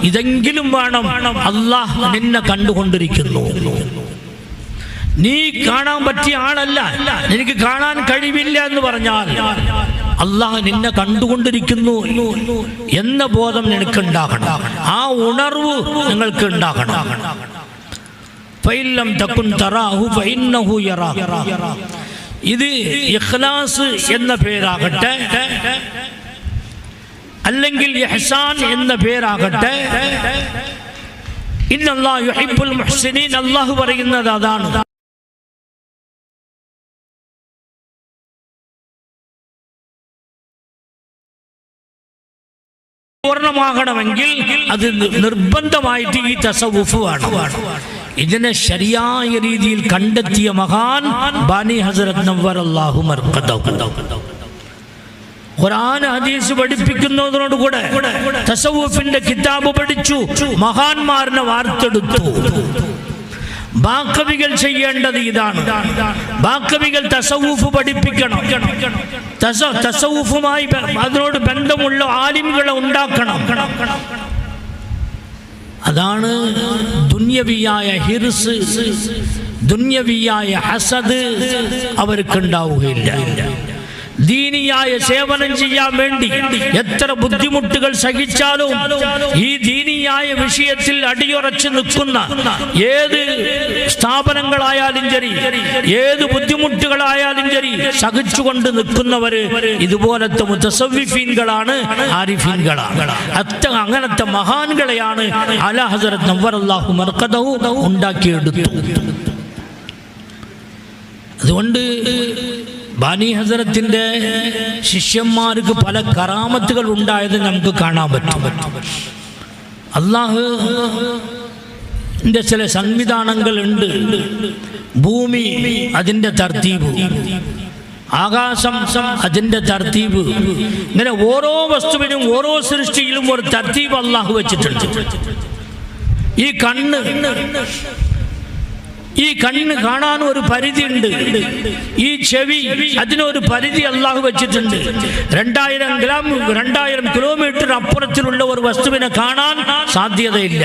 ഇതെങ്കിലും വേണം. അല്ലാഹ് നിന്നെ കണ്ടുകൊണ്ടിരിക്കുന്നു. നീ കാണാൻ പറ്റിയ ആളല്ല, എനിക്ക് കാണാൻ കഴിവില്ല എന്ന് പറഞ്ഞാൽ അല്ലാഹ് നിന്നെ കണ്ടുകൊണ്ടിരിക്കുന്നു എന്ന ബോധം നിനക്കുണ്ടാകണം. ആ ഉണർവ് നിങ്ങൾക്ക് ഉണ്ടാകണം. ഫഇല്ലം തകുൻ തറാഹു ഫഇന്നഹു യറാക. ഇത് ഇഖ്ലാസ് എന്ന പേരാകട്ടെ, അല്ലെങ്കിൽ ഇഹ്സാൻ എന്ന പേരാകട്ടെ, ഇന്നല്ലാഹു യുഹിബ്ബുൽ മുഹ്സിനീൻ, അല്ലാഹു പറയുന്നത് അതാണ്. പൂർണ്ണമാകണമെങ്കിൽ അത് നിർബന്ധമായിട്ട് ഈ തസവുഫ് ആണ്. ഇതിനെ ശരിയായ രീതിയിൽ കണ്ടെത്തിയ മഹാൻ ബാനി ഹസ്രത്ത് നവ്വറല്ലാഹു മർഖദഹു. ഖുർആൻ ഹദീസ് പഠിപ്പിക്കുന്നതിനോടുകൂടെ തസവുഫിന്റെ കിതാബ് പഠിച്ചു, മഹാന്മാരനെ വാർത്തെടുത്തു. ബാക്കവികൾ ചെയ്യേണ്ടത് ഇതാണ്. ബാക്കവികൾ തസവുഫ് പഠിപ്പിക്കണം. തസവുഫുമായി അതിനോട് ബന്ധമുള്ള ആലിമുകളെ ഉണ്ടാക്കണം. അതാണ് ദുന്യവിയായ ഹിർസ്, ദുന്യവിയായ ഹസദ് അവർക്കുണ്ടാവുകയില്ല. ദീനിയായ സേവനം ചെയ്യാൻ വേണ്ടി എത്ര ബുദ്ധിമുട്ടുകൾ സഹിച്ചാലും ഈ ദീനിയായ വിഷയത്തിൽ അടിയുറച്ചു നിൽക്കുന്ന ഏത് സ്ഥാപനങ്ങളായാലും ശരി, ഏത് ബുദ്ധിമുട്ടുകളായാലും ശരി, സഹിച്ചുകൊണ്ട് നിൽക്കുന്നവര് ഇതുപോലത്തെ മുതസവ്വിഫീൻകളാണ്, ആരിഫീൻകളാണ്. അങ്ങനത്തെ മഹാൻകളെയാണ് അലാ ഹസ്രത്ത് നവ്വറല്ലാഹു മർഖദഹു ഉണ്ടാക്കിയെടുത്തു. അതുകൊണ്ട് ബാനി ഹസ്രത്തിന്റെ ശിഷ്യന്മാർക്ക് പല കറാമത്തുകൾ ഉണ്ടായത് നമുക്ക് കാണാൻ പറ്റും. അല്ലാഹുവിന്റെ ചില സംവിധാനങ്ങൾ ഉണ്ട്. ഭൂമി അതിൻ്റെ തർത്തീബ്, ആകാശം അതിൻ്റെ തർത്തീബ്, ഇങ്ങനെ ഓരോ വസ്തുവിനും ഓരോ സൃഷ്ടിയിലും ഒരു തർത്തീബ് അല്ലാഹു വെച്ചിട്ടുണ്ട്. ഈ കണ്ണ് കാണാൻ ഒരു പരിധി ഉണ്ട്. ഈ ചെവി അതിനൊരു പരിധി അല്ലാഹു വെച്ചിട്ടുണ്ട്. 2000 കിലോമീറ്റർ അപ്പുറത്തിലുള്ള ഒരു വസ്തുവിനെ കാണാൻ സാധ്യതയില്ല.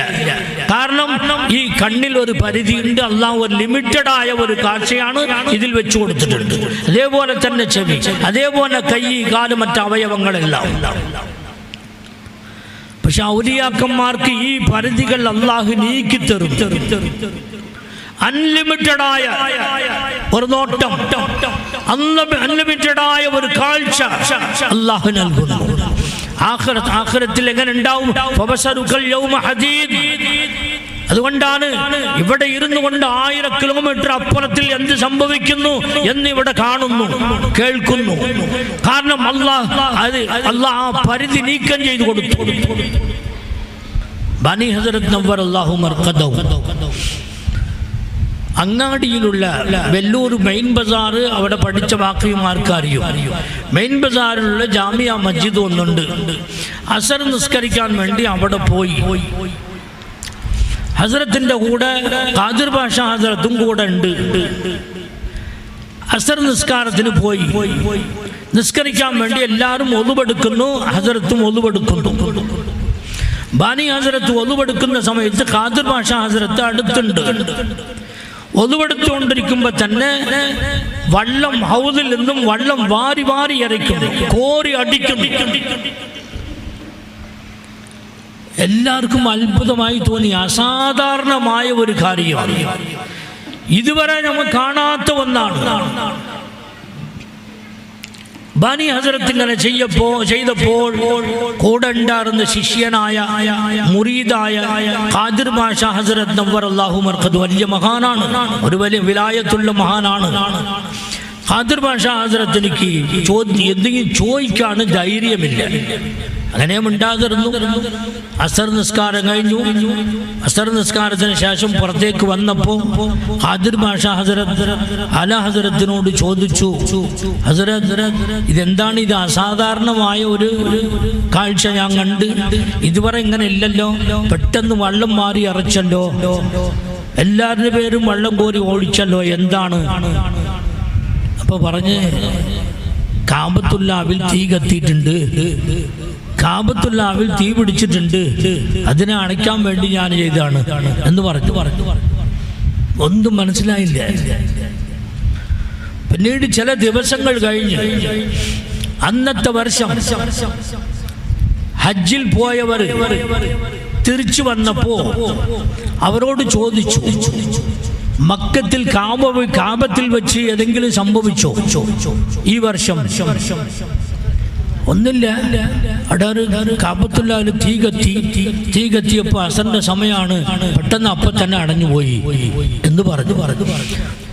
കാരണം ഈ കണ്ണിൽ ഒരു പരിധി ഉണ്ട്. അല്ലാഹു ഒരു ലിമിറ്റഡ് ആയ ഒരു കാഴ്ചയാണ് ഇതിൽ വെച്ചു കൊടുത്തിട്ടുണ്ട്. അതേപോലെ തന്നെ ചെവി, അതേപോലെ കൈ, കാല്, മറ്റ് അവയവങ്ങളെല്ലാം. പക്ഷെ ഔലിയാക്കന്മാർക്ക് ഈ പരിധികൾ അല്ലാഹു നീക്കിത്തരും. അൺലിമിറ്റഡായ ഒരു നോട്ടം, അൺലിമിറ്റഡായ ഒരു കാഴ്ച അല്ലാഹു നൽകുന്നു. ആഖിറത്തിൽ എങ്ങനെ ഉണ്ടാവും? ഫബസറുകൽ യൗമ ഹദീദ്. അതുകൊണ്ടാണ് ഇവിടെ ഇരുന്നു കൊണ്ട് 1000 കിലോമീറ്റർ അപ്പുറത്തിൽ എന്ത് സംഭവിക്കുന്നു എന്ന് ഇവിടെ കാണുന്നു, കേൾക്കുന്നു. കാരണം അല്ലാഹ് ആ പരിധി നീക്കം ചെയ്തു കൊടുത്തു. ബാനി ഹസ്രത്ത് നവ്വറല്ലാഹു മർഖദഹു അങ്ങാടിയിലുള്ള വെല്ലൂർ മെയിൻ ബസാർ, അവിടെ പഠിച്ച ബാക്കിമാർക്ക് അറിയും. മെയിൻ ബസാറിലുള്ള ജാമിയ മസ്ജിദ് ഒന്നുണ്ട്. അസർ നിസ്കരിക്കാൻ വേണ്ടി അവിടെ പോയി. ഹസ്രത്തിന്റെ കൂടെ ഖാദിർ ബാഷ ഹസ്രത്തും കൂടെ ഉണ്ട്. അസർ നിസ്കാരത്തിന് പോയി. നിസ്കരിക്കാൻ വേണ്ടി എല്ലാവരും ഒതുവെടുക്കുന്നു, ഹസ്രത്തും ഒതുവെടുക്കുന്നു. ബാനി ഹസ്രത്ത് ഒതുവെടുക്കുന്ന സമയത്ത് ഖാദിർ ബാഷ ഹസ്രത്ത് അടുത്തുണ്ട്. ഒതുവെടുത്തുകൊണ്ടിരിക്കുമ്പോൾ തന്നെ വള്ളം ഹൗദിൽ നിന്നും വള്ളം വാരി വാരി ഇറയ്ക്കുന്നു, കോരി അടിക്കുന്നു. എല്ലാവർക്കും അത്ഭുതമായി തോന്നി. അസാധാരണമായ ഒരു കാര്യമാണ്, ഇതുവരെ നമ്മൾ കാണാത്ത ഒന്നാണ്. ബാനി ഹസ്രത്ത് ഇങ്ങനെ ചെയ്തപ്പോൾ കൂടെ ഉണ്ടായിരുന്ന ശിഷ്യനായ മുരീദായ ഖാദിർ ബാഷ ഹസ്രത്ത് നവ്വറല്ലാഹു മർഖദഹു വലിയ മഹാനാണ്, ഒരു വലിയ വിലായത്തുള്ള മഹാനാണ്. ഖാദിർ ബാഷ ഹസ്രത്തിനിക്ക് എന്തെങ്കിലും ചോദിക്കാൻ ധൈര്യമില്ല. അങ്ങനെ ഉണ്ടാതിരുന്നു. അസർ നിസ്കാരം കഴിഞ്ഞു. അസർ നിസ്കാരത്തിന് ശേഷം പുറത്തേക്ക് വന്നപ്പോൾ ഖാദിർ ബാഷ ഹസ്രത്ത് അല ഹസ്രത്തിനോട് ചോദിച്ചു, ഹസ്രത്ത് ഇതെന്താണ്, ഇത് അസാധാരണമായ ഒരു കാഴ്ച ഞാൻ കണ്ട്, ഇതുവരെ ഇങ്ങനെ ഇല്ലല്ലോ, പെട്ടെന്ന് വള്ളം മാറി ഇറച്ചല്ലോ, എല്ലാവരുടെ പേരും വള്ളം കോരി ഓടിച്ചല്ലോ, എന്താണ്? അപ്പൊ പറഞ്ഞ് കാബത്തുല്ലാവിൽ തീ കത്തിയിട്ടുണ്ട്, കാബത്തുല്ലാവിൽ തീ പിടിച്ചിട്ടുണ്ട്, അതിനെ അണയ്ക്കാൻ വേണ്ടി ഞാൻ ചെയ്തതാണ് എന്ന് പറഞ്ഞു. ഒന്നും മനസ്സിലായില്ല. പിന്നീട് ചില ദിവസങ്ങൾ കഴിഞ്ഞ് അന്നത്തെ വർഷം ഹജ്ജിൽ പോയവർ തിരിച്ചു വന്നപ്പോ അവരോട് ചോദിച്ചു, മക്കത്തിൽ കാബത്തിൽ വെച്ച് ഏതെങ്കിലും സംഭവിച്ചോ ഈ വർഷം? ഒന്നില്ല. അവിടെ കാബത്തുല്ലാവിൽ തീ കത്തിയപ്പോൾ അസറിന്റെ സമയമാണ്, പെട്ടെന്ന് അപ്പം തന്നെ അടഞ്ഞുപോയി എന്ന്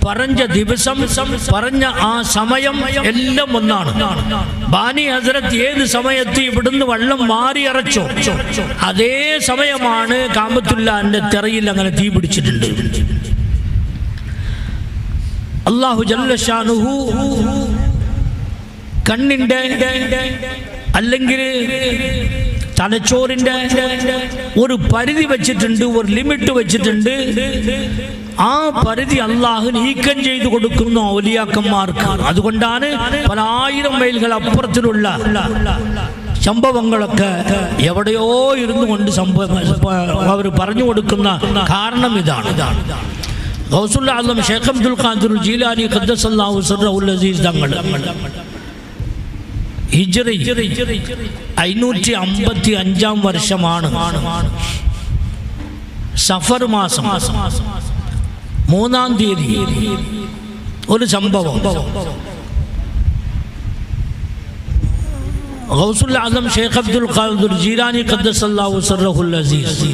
പറഞ്ഞ ദിവസം പറഞ്ഞ ആ സമയം എല്ലാം ഒന്നാണ്. ബാനി ഹസ്രത്ത് ഏത് സമയത്ത് ഇവിടുന്ന് വെള്ളം മാറിയറച്ചോ അതേ സമയമാണ് കാബത്തുല്ലാന്റെ തിറയിൽ അങ്ങനെ തീ പിടിച്ചിട്ടുണ്ട്. അല്ലാഹു ജല്ല ഷാനുഹു കണ്ണിന്റെ അല്ലെങ്കിൽ തലച്ചോറിന്റെ ഒരു പരിധി വെച്ചിട്ടുണ്ട്, ഒരു ലിമിറ്റ് വെച്ചിട്ടുണ്ട്. ആ പരിധി അള്ളാഹു നീക്കം ചെയ്തു കൊടുക്കുന്നു ഔലിയാക്കന്മാർക്ക്. അതുകൊണ്ടാണ് പല ആയിരം മൈലുകൾ അപ്പുറത്തിലുള്ള സംഭവങ്ങളൊക്കെ എവിടെയോ ഇരുന്നു കൊണ്ട് അവർ പറഞ്ഞു കൊടുക്കുന്ന കാരണം ഇതാണ്. ഗൗസുൽ ആസം ഷേഖ് അബ്ദുൽ ഖാദിർ ജീലാനി ഖദ്ദസല്ലാഹു സിർറഹുൽ അസീസ് തങ്ങൾ ഹിജ്റി 555 വർഷമാണ് സഫർ മാസം 3-ാം തീയതി ഒരു സംഭവം. ഗൗസുൽ ആസം ഷേഖ് അബ്ദുൽ ഖാദിർ ജീലാനി ഖദ്ദസല്ലാഹു സിർറഹുൽ അസീസ്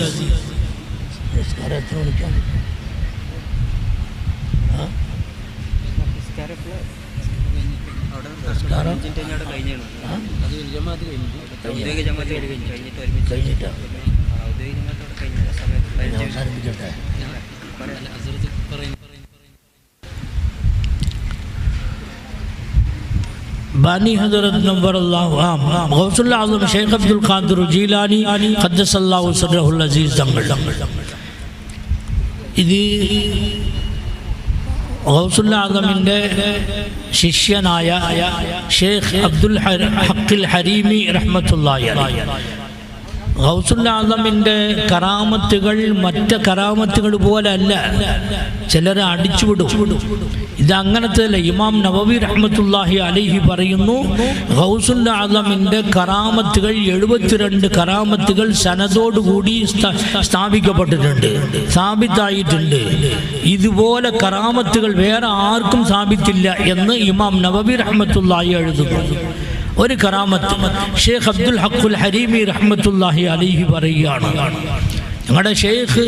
ബാനി ഹദറത്ത് നവ്വറല്ലാഹു ഗൗസുൽ ആസം ഷേഖ് അബ്ദുൽ ഖാദിർ ജീലാനി ഖദ്ദസല്ലാഹു സിർറഹുൽ അസീസ് തങ്ങൾ ഇത് ഗൗസുൽ ആസമിന്റെ ശിഷ്യനായ ഷേഖ് അബ്ദുൽ ഹഖിൽ ഹരീമി റഹ്മത്തുള്ളാഹി അലൈഹി. ഗൗസുൽ ആസമിന്റെ കറാമത്തുകൾ മറ്റ് കറാമത്തുകൾ പോലെ അല്ല, ചിലരെ അടിച്ചുവിടും. ഇത് അങ്ങനത്തെ അല്ല. ഇമാം നവവി റഹ്മത്തുള്ളാഹി അലൈഹി പറയുന്നു, ഗൗസുൽ ആസമിന്റെ കറാമത്തുകൾ 72 കറാമത്തുകൾ സനദോടുകൂടി സ്ഥാപിക്കപ്പെട്ടിട്ടുണ്ട്, സ്ഥാപിതായിട്ടുണ്ട്. ഇതുപോലെ കറാമത്തുകൾ വേറെ ആർക്കും സ്ഥാപിത്തില്ല എന്ന് ഇമാം നവവി റഹ്മത്തുള്ളാഹി എഴുതുന്നു. ഒരു കറാമത്ത് ഷേഖ് അബ്ദുൽ ഹഖുൽ ഹരീമി റഹ്മത്തുള്ളാഹി അലൈഹി പറയുകയാണ്, ഞങ്ങളുടെ ഷേഖ്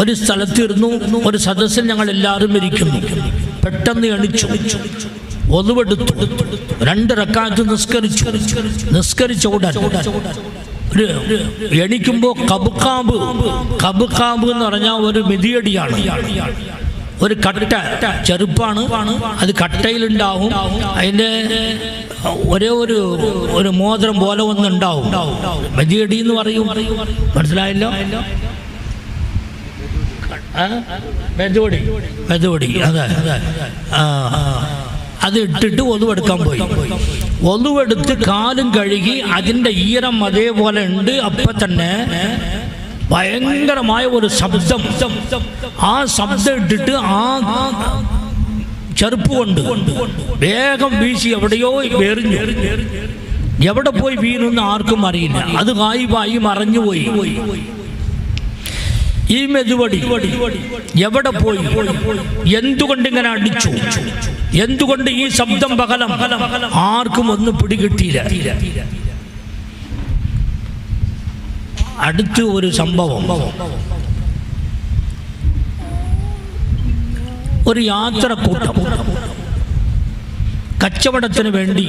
ഒരു സ്ഥലത്തിരുന്നു, ഒരു സദസ്സിൽ ഞങ്ങൾ എല്ലാവരും ഇരിക്കുന്നു. പെട്ടെന്ന് എണിച്ചു, ഒതുവെടുത്തു, 2 റക്അത്ത് നിസ്കരിച്ച ഉടൻ എണിക്കുമ്പോൾ കബുക്കാബ് എന്ന് പറഞ്ഞാൽ ഒരു മിതിയടിയാണ്. ഒരു കട്ട ചെറുപ്പാണ്, അത് കട്ടയിലുണ്ടാവും. അതിൻ്റെ ഒരേ ഒരു മോതിരം പോലെ ഒന്നുണ്ടാവും. മെതിയടി എന്ന് പറയും, മനസ്സിലായല്ലോ? മെതുവടി അതെ. അത് ഇട്ടിട്ട് ഒതുവെടുക്കാൻ പോയി. ഒതുവെടുത്ത് കാലും കഴുകി അതിൻ്റെ ഈരം അതേപോലെ ഉണ്ട്. അപ്പം തന്നെ ഭയങ്കരമായ ഒരു ശബ്ദം, ആ ശബ്ദം ഇട്ടിട്ട് ആ ചെറുപ്പ് കൊണ്ട് വേഗം വീശി എവിടെയോ എറിഞ്ഞു. എവിടെ പോയി വീണെന്ന് ആർക്കും അറിയില്ല. അത് ഗായിബായി മറഞ്ഞുപോയി. ഈ മെതുവടി എവിടെ പോയി? എന്തുകൊണ്ട് ഇങ്ങനെ അടിച്ചു? എന്തുകൊണ്ട് ഈ ശബ്ദം ബഹളം? ആർക്കും ഒന്നും പിടികിട്ടിയില്ല. അടുത്ത് ഒരു സംഭവം, ഒരു യാത്രക്കൂട്ടം കച്ചവടത്തിന് വേണ്ടി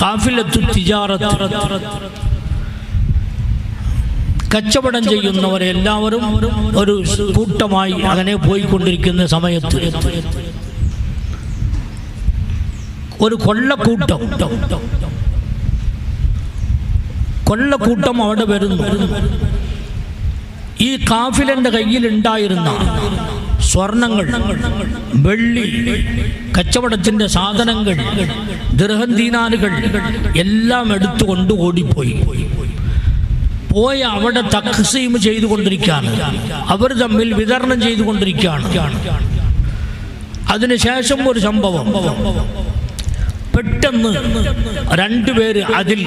കാഫിലത്തു തിജാറത്ത് കച്ചവടം ചെയ്യുന്നവരെല്ലാവരും ഒരു കൂട്ടമായി അങ്ങനെ പോയിക്കൊണ്ടിരിക്കുന്ന സമയത്ത് ഒരു കൊള്ളക്കൂട്ടം അവിടെ വരുന്നു. ഈ കാഫിലന്റെ കയ്യിൽ ഉണ്ടായിരുന്ന സ്വർണങ്ങൾ, വെള്ളി, കച്ചവടത്തിൻ്റെ സാധനങ്ങൾ, ദിർഹം ദീനാറുകൾ എല്ലാം എടുത്തുകൊണ്ട് ഓടിപ്പോയി. പോയി അവിടെ തഖ്സീം ചെയ്തുകൊണ്ടിരിക്കുകയാണ്. അവർ തമ്മിൽ വിതരണം ചെയ്തുകൊണ്ടിരിക്കുകയാണ്. അതിനുശേഷം ഒരു സംഭവം, പെട്ടെന്ന് രണ്ടുപേര്, അതിൽ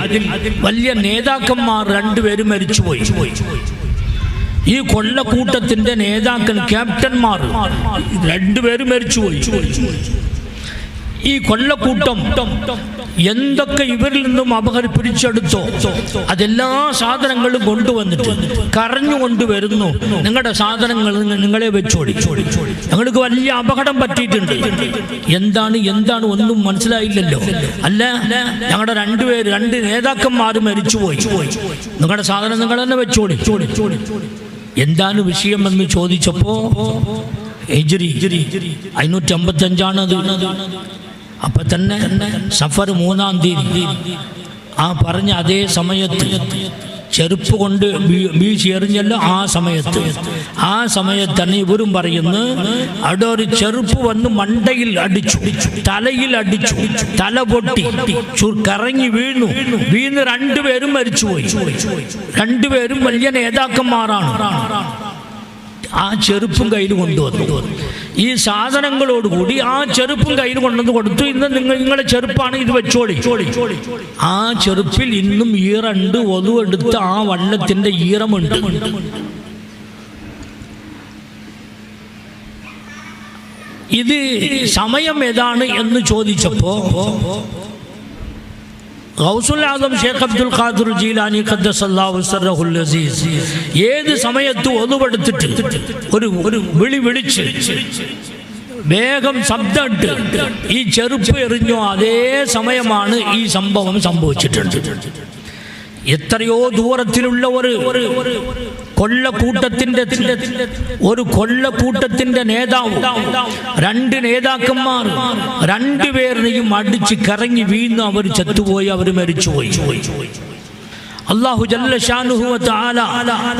വലിയ നേതാക്കന്മാർ രണ്ടുപേരും മരിച്ചുപോയി. ഈ കൊള്ളക്കൂട്ടത്തിന്റെ നേതാക്കൾ, ക്യാപ്റ്റന്മാർ രണ്ടുപേരും മരിച്ചുപോയി. ഈ കൊള്ളക്കൂട്ടം എന്തൊക്കെ ഇവരിൽ നിന്നും പിടിച്ചെടുത്തോ അതെല്ലാ സാധനങ്ങളും കൊണ്ടുവന്നിട്ട് കരഞ്ഞുകൊണ്ടുവരുന്നു, നിങ്ങളുടെ സാധനങ്ങൾ നിങ്ങളെ വെച്ചോടി, ഞങ്ങൾക്ക് വലിയ അപകടം പറ്റിയിട്ടുണ്ട്. എന്താണ് ഒന്നും മനസ്സിലായില്ലല്ലോ. അല്ല, ഞങ്ങളുടെ രണ്ട് നേതാക്കന്മാർ മരിച്ചുപോയി, നിങ്ങളുടെ സാധനം നിങ്ങൾ തന്നെ വെച്ചോടി. എന്താണ് വിഷയമെന്ന് ചോദിച്ചപ്പോ ഹിജ്രി 555 അപ്പൊ തന്നെ സഫർ 3-ാം തീയതി ആ പറഞ്ഞ അതേ സമയത്ത് ചെരുപ്പ് കൊണ്ട് വീശി എറിഞ്ഞല്ലോ. ആ സമയത്താണ് ഇവരും പറയുന്നു, അവിടെ ഒരു ചെരുപ്പ് വന്ന് മണ്ടയിൽ അടിച്ചു, തലയിൽ അടിച്ചു, തല പൊട്ടി കറങ്ങി വീണ് രണ്ടുപേരും മരിച്ചുപോയി. രണ്ടുപേരും വലിയ നേതാക്കന്മാരാണ്. ആ ചെരുപ്പും കയ്യിൽ കൊണ്ടുവന്നു. ഈ സാധനങ്ങളോടുകൂടി ആ ചെരുപ്പും കയ്യിൽ കൊണ്ടുവന്ന് കൊടുത്തു. ഇന്ന് നിങ്ങളുടെ ചെരുപ്പാണ്, ഇത് വെച്ചോളി. ആ ചെരുപ്പിൽ ഇന്നും ഈറുണ്ട്. ഒതു എടുത്ത് ആ വള്ളത്തിന്റെ ഈറമുണ്ട്. ഇത് സമയം ഏതാണ് എന്ന് ചോദിച്ചപ്പോ ഗൗസുൽ ആദം ഷേഖ് അബ്ദുൽ ഖാദിർ ജീലാനി ഖദ്ദസല്ലാഹു സിർറഹുൽ അസീസ് ഏത് സമയത്ത് ഒതുവെടുത്തിട്ട് ഒരു വിളി വിളിച്ച് വേഗം ശബ്ദമിട്ട് ഈ ചെരുപ്പ് എറിഞ്ഞോ അതേ സമയമാണ് ഈ സംഭവം സംഭവിച്ചിട്ടുണ്ട്. എത്രയോ ദൂരത്തിലുള്ള ഒരു കൊള്ളക്കൂട്ടത്തിന്റെ നേതാവ്, രണ്ട് നേതാക്കന്മാർ രണ്ടുപേരെയും അടിച്ച് കറങ്ങി വീണ് അവർ ചത്തുപോയി, അവർ മരിച്ചുപോയി. അല്ലാഹു ജല്ല ഷാനുഹു വ തആല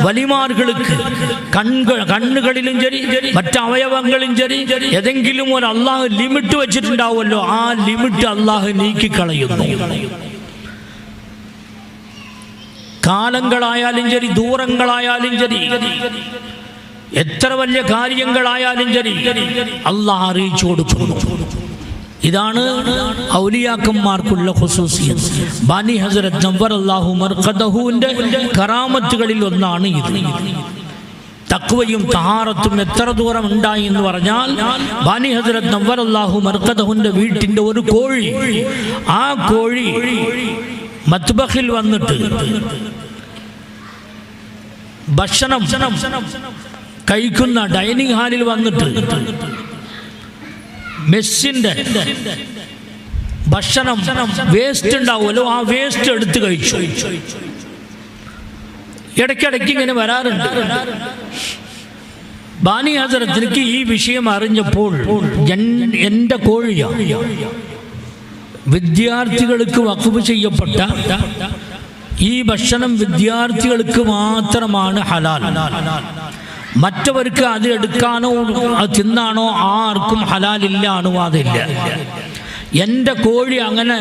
വലിമാർക്ക് കണ്ണുകളിലും ശരി മറ്റ് അവയവങ്ങളിലും ശരി ഏതെങ്കിലും ഒരു അള്ളാഹു ലിമിറ്റ് വെച്ചിട്ടുണ്ടാവുമല്ലോ, ആ ലിമിറ്റ് അള്ളാഹു നീക്കിക്കളയുന്നു. കാലങ്ങളായാലും ശരി, ദൂരങ്ങളായാലും ശരി, എത്ര വലിയ കാര്യങ്ങളായാലും ശരി അള്ളാഹ് അറിയിച്ചു കൊടുക്കുന്നു. ഇതാണ് ഔലിയാക്കന്മാർക്കുള്ള ഖുസൂസിയത്ത്. ബാനി ഹസ്രത്ത് നവ്വറല്ലാഹു മർഖദഹുവിന്റെ കറാമത്തുകളിൽ ഒന്നാണ് ഇത്. തഖ്വയും തഹാറത്തും എത്ര ദൂരം ഉണ്ടായി എന്ന് പറഞ്ഞാൽ, ബാനി ഹസ്രത്ത് നവ്വറല്ലാഹു മർഖദഹുവിന്റെ വീട്ടിന്റെ ഒരു കോഴി, ആ കോഴി മത്ബഖിൽ വന്നിട്ട് ഭക്ഷണം കഴിക്കുന്ന ഡൈനിങ് ഹാളിൽ വന്നിട്ട് മെസ്സിന്റെ ഭക്ഷണം വേസ്റ്റ് ഉണ്ടാവുമല്ലോ, ആ വേസ്റ്റ് എടുത്ത് കഴിച്ചു. ഇടയ്ക്കിടയ്ക്ക് ഇങ്ങനെ വരാറുണ്ട്. ബാനി ഹസ്രത്തിലേക്ക് ഈ വിഷയം അറിഞ്ഞപ്പോൾ, എൻ്റെ കോഴിയ വിദ്യാർത്ഥികൾക്ക് വഖഫ് ചെയ്യപ്പെട്ട ഈ ഭക്ഷണം വിദ്യാർത്ഥികൾക്ക് മാത്രമാണ് ഹലാൽ, മറ്റവർക്ക് അത് എടുക്കാനോ അത് തിന്നാനോ ആർക്കും ഹലാലില്ല, അനുവാദമില്ല. എൻ്റെ കോഴി അങ്ങനെ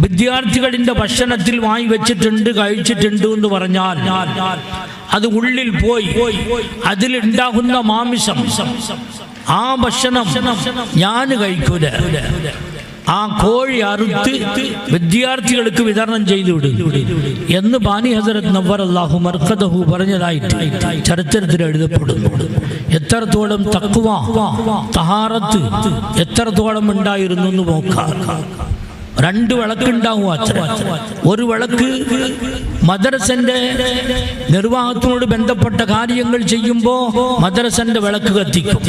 വിദ്യാർത്ഥികളുടെ ഭക്ഷണത്തിൽ വാങ്ങി വെച്ചിട്ടുണ്ട്, കഴിച്ചിട്ടുണ്ട് എന്ന് പറഞ്ഞാൽ അത് ഉള്ളിൽ പോയി അതിലുണ്ടാകുന്ന മാംസം, ആ ഭക്ഷണം ഞാൻ കഴിക്കൂല. ആ കോഴി അറുത്ത് വിദ്യാർത്ഥികൾക്ക് വിതരണം ചെയ്തു വിടും എന്ന് ബാനി ഹസ്രത്ത് നവ്വറല്ലാഹു മർഖദഹു പറഞ്ഞതായിട്ട് ചരിത്രത്തിൽ എഴുതപ്പെടുന്നു. എത്രത്തോളം തഖ്വ തഹാറത്ത് എത്രത്തോളം ഉണ്ടായിരുന്നു എന്ന് നോക്കാം. രണ്ട് വിളക്കുണ്ടാവും അത്ര. ഒരു വിളക്ക് മദ്രസന്റെ നിർവാഹത്തിനോട് ബന്ധപ്പെട്ട കാര്യങ്ങൾ ചെയ്യുമ്പോൾ മദ്രസന്റെ വിളക്ക് കത്തിക്കും.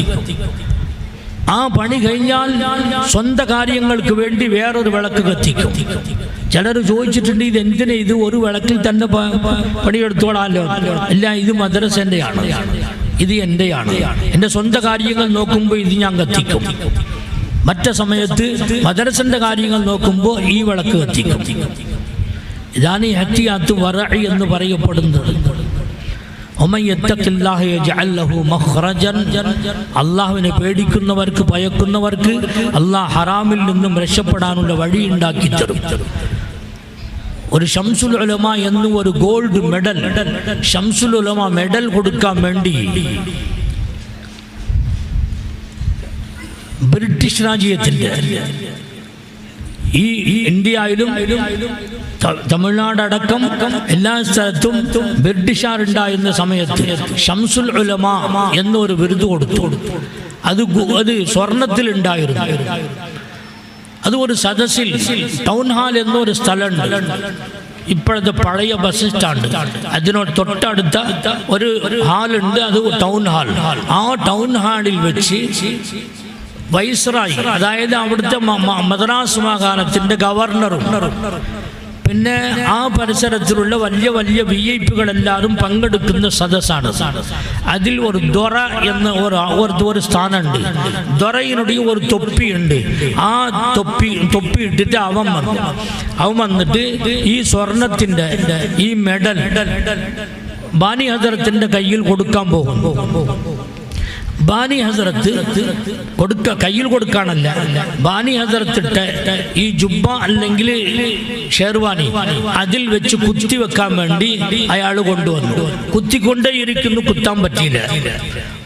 ആ പണി കഴിഞ്ഞാൽ സ്വന്തം കാര്യങ്ങൾക്ക് വേണ്ടി വേറൊരു വിളക്ക് കത്തിക്കും. ചിലർ ചോദിച്ചിട്ടുണ്ട്, ഇത് എന്തിനാ, ഇത് ഒരു വിളക്കിൽ തന്നെ പണിയെടുത്തോളാലോ. അല്ല, ഇത് മദ്രസന്റെയാണ്, ഇത് എൻ്റെയാണ്. എൻ്റെ സ്വന്തം കാര്യങ്ങൾ നോക്കുമ്പോൾ ഇത് ഞാൻ കത്തിക്കും. മറ്റു സമയത്ത് മദ്രസന്റെ കാര്യങ്ങൾ നോക്കുമ്പോൾ ഈ വിളക്ക് കത്തിക്കും. ഇതാണ് ഈ ഹത്തിയാത്ത് വറഇ എന്ന് പറയപ്പെടുന്നത്. അള്ളാഹുവിനെ പേടിക്കുന്നവർക്ക് ഭയക്കുന്നവർക്ക് അള്ളാഹ് ഹറാമിൽ നിന്നും രക്ഷപ്പെടാനുള്ള വഴി ഉണ്ടാക്കി തരും. ഒരു ഷംസുൽ ഉലമ എന്ന ഒരു ഗോൾഡ് മെഡൽ, ഷംസുൽ ഉലമ മെഡൽ കൊടുക്കാൻ വേണ്ടി ബ്രിട്ടീഷ് രാജ്യത്തിൻ്റെ ഈ ഇന്ത്യയിലും തമിഴ്നാടടക്കം എല്ലാ സ്ഥലത്തും ബ്രിട്ടീഷുകാരുണ്ടായിരുന്ന സമയത്ത് ഷംസുൽ ഉലമ എന്നൊരു ബിരുദ് കൊടുത്തു. അത് സ്വർണത്തിലുണ്ടായിരുന്നു. അത് ഒരു സദസ്സിൽ ടൗൺ ഹാൾ എന്നൊരു സ്ഥലമുണ്ട്, ഇപ്പോഴത്തെ പഴയ ബസ് സ്റ്റാൻഡ്, അതിനോട് തൊട്ടടുത്ത ഒരു ഹാളുണ്ട്, അത് ടൗൺ ഹാൾ. ആ ടൗൺ ഹാളിൽ വെച്ച് വൈസ്രായി, അതായത് അവിടുത്തെ മദ്രാസ് മാകാണത്തിൻ്റെ ഗവർണറും പിന്നെ ആ പരിസരത്തിലുള്ള വലിയ വലിയ VIP-കളെല്ലാവരും പങ്കെടുക്കുന്ന സദസ്സാണ്. അതിൽ ഒരു ദൊറ എന്ന ഒരു സ്ഥാനമുണ്ട്. ദൊറയിനുடைய ഒരു തൊപ്പിയുണ്ട്. ആ തൊപ്പി ഇട്ടിട്ട് അവൻ വന്നിട്ട് ഈ സ്വർണത്തിൻ്റെ ഈ മെഡൽ ബാനി ഹസരത്തിൻ്റെ കയ്യിൽ കൊടുക്കാൻ പോകും. ബാനി ഹസരത്ത് കയ്യിൽ കൊടുക്കാനല്ല, ബാനി ഹസരത്തിട്ട ഈ ജുബ്ബ അല്ലെങ്കിൽ ഷെർവാനി അതിൽ വെച്ച് കുത്തി വെക്കാൻ വേണ്ടി അയാൾ കൊണ്ടുവന്നു. കുത്തിക്കൊണ്ടേയിരിക്കുന്നു, കുത്താൻ പറ്റിയില്ല.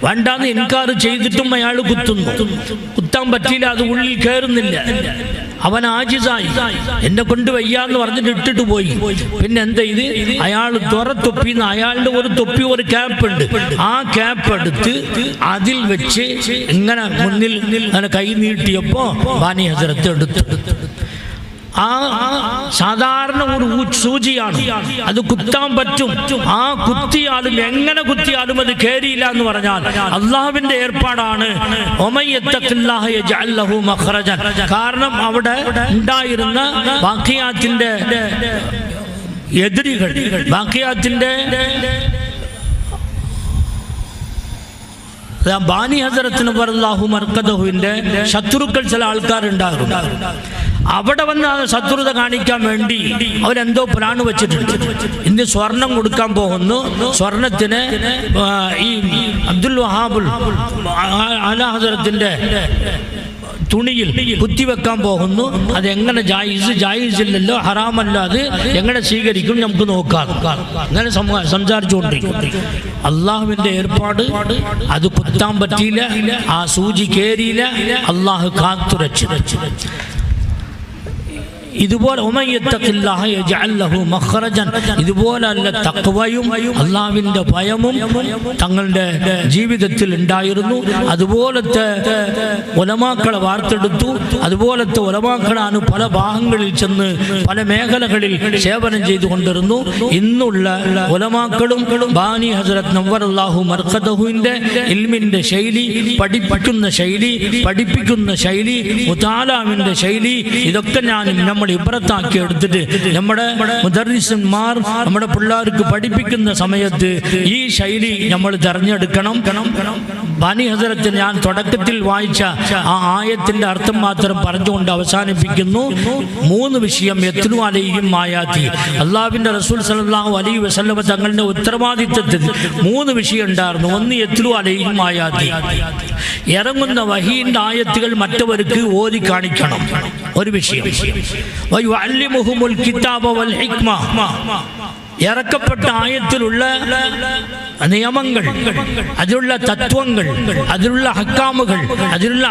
വേണ്ടാന്ന് ഇൻകാർ ചെയ്തിട്ടും അയാൾ കുത്താൻ പറ്റിയില്ല, അത് ഉള്ളിൽ കയറുന്നില്ല. അവൻ ആജിസായി, എന്നെ കൊണ്ട് വയ്യാന്ന് പറഞ്ഞിട്ട് ഇട്ടിട്ട് പോയി. പിന്നെ എന്താ ഇത്, അയാൾ തൊപ്പിന്ന് അയാളുടെ ഒരു തൊപ്പി, ഒരു ക്യാപ്പ് ഉണ്ട്, ആ ക്യാപ്പ് എടുത്ത് അതിൽ വെച്ച് ഇങ്ങനെ മുന്നിൽ കൈ നീട്ടിയപ്പോ ബാനി ഹസരത്ത് എടുത്തു. ആ സാധാരണ ഒരു സൂചിയാണ്, അത് കുത്താൻ പറ്റും. ആ കുത്തിയാലും എങ്ങനെ കുത്തിയാലും അത് കേറിയില്ല എന്ന് പറഞ്ഞാൽ അള്ളാഹുവിന്റെ ഏർപ്പാടാണ്. കാരണം അവിടെ ഉണ്ടായിരുന്ന ബാഖിയാത്തിന്റെ എതിരികൾ, ബാഖിയാത്തിന്റെ ബാനി ഹസരത്തിന് റളിയല്ലാഹു മർക്കദഹുവിന്റെ ശത്രുക്കൾ ചില ആൾക്കാരുണ്ടാകും. അവിടെ വന്ന് ശത്രുത കാണിക്കാൻ വേണ്ടി അവരെന്തോ പ്ലാൻ വെച്ചിട്ടുണ്ട്. ഇന്ന് സ്വർണം കൊടുക്കാൻ പോകുന്നു. സ്വർണത്തിന് ഈ അബ്ദുൽ വഹാബുൽ ആലാ ഹസരത്തിന്റെ തുണിയിൽ കുത്തിവെക്കാൻ പോകുന്നു. അതെങ്ങനെ ജായിസില്ലല്ലോ, ഹറാമല്ല, അത് എങ്ങനെ സ്വീകരിക്കും നമുക്ക് നോക്കാം. അങ്ങനെ സംസാരിച്ചുകൊണ്ടിരിക്കും. അള്ളാഹുവിന്റെ ഏർപ്പാട്, അത് കുത്താൻ പറ്റിയില്ല, ആ സൂചി കേറിയില്ല, അള്ളാഹു കാത്തുരച്ചു. ഇതുപോലെ ഇതുപോലെ അല്ല തഖ്വയും അള്ളാഹുവിന്റെ ഭയവും തങ്ങളുടെ ജീവിതത്തിൽ ഉണ്ടായിരുന്നു. അതുപോലത്തെ ഉലമാക്കളെ വാർത്തെടുത്തു. അതുപോലത്തെ ഉലമാക്കളാണ് പല ഭാഗങ്ങളിൽ ചെന്ന് പല മേഖലകളിൽ സേവനം ചെയ്തുകൊണ്ടിരുന്നു. ഇന്നുള്ള ഉലമാക്കളും ബാനി ഹസ്രത്ത് നവ്വറല്ലാഹു മർഖദഹുവിന്റെ ഇൽമിന്റെ ശൈലി, പഠിപ്പിക്കുന്ന ശൈലി, മുതാലാമിന്റെ ശൈലി, ഇതൊക്കെ നമ്മൾ ഇബ്രത്താക്കി എടുത്തിട്ട് നമ്മുടെ മുദർരിസന്മാർ നമ്മുടെ പിള്ളേർക്ക് പഠിപ്പിക്കുന്ന സമയത്ത് ഈ ശൈലി നമ്മൾ തിരഞ്ഞെടുക്കണം. ബാനി ഹസരത്ത് ഞാൻ തുടക്കത്തിൽ വായിച്ച ആ ആയത്തിന്റെ അർത്ഥം മാത്രം പറഞ്ഞുകൊണ്ട് അവസാനിപ്പിക്കുന്നു. 3 വിഷയം യത്ലു അലൈഹിം ആയാതി, അള്ളാഹുവിന്റെ റസൂൽ സല്ലല്ലാഹു അലൈഹി വസല്ലം തങ്ങളുടെ ഉത്തരവാദിത്തത്തിൽ 3 വിഷയം ഉണ്ടായിരുന്നു. ഒന്ന് യത്ലു അലൈഹിം ആയാതി, ഇറങ്ങുന്ന വഹീന്റെ ആയത്തുകൾ മറ്റവർക്ക് ഓതി കാണിക്കണം, ഒരു വിഷയം. വയുഅല്ലിമുഹുമുൽ കിതാബ വൽ ഹിക്മ, ഇറക്കപ്പെട്ട ആയത്തിലുള്ള നിയമങ്ങൾ, അതിലുള്ള തത്വങ്ങൾ, അതിലുള്ള ഹക്കാമുകൾ, അതിലുള്ള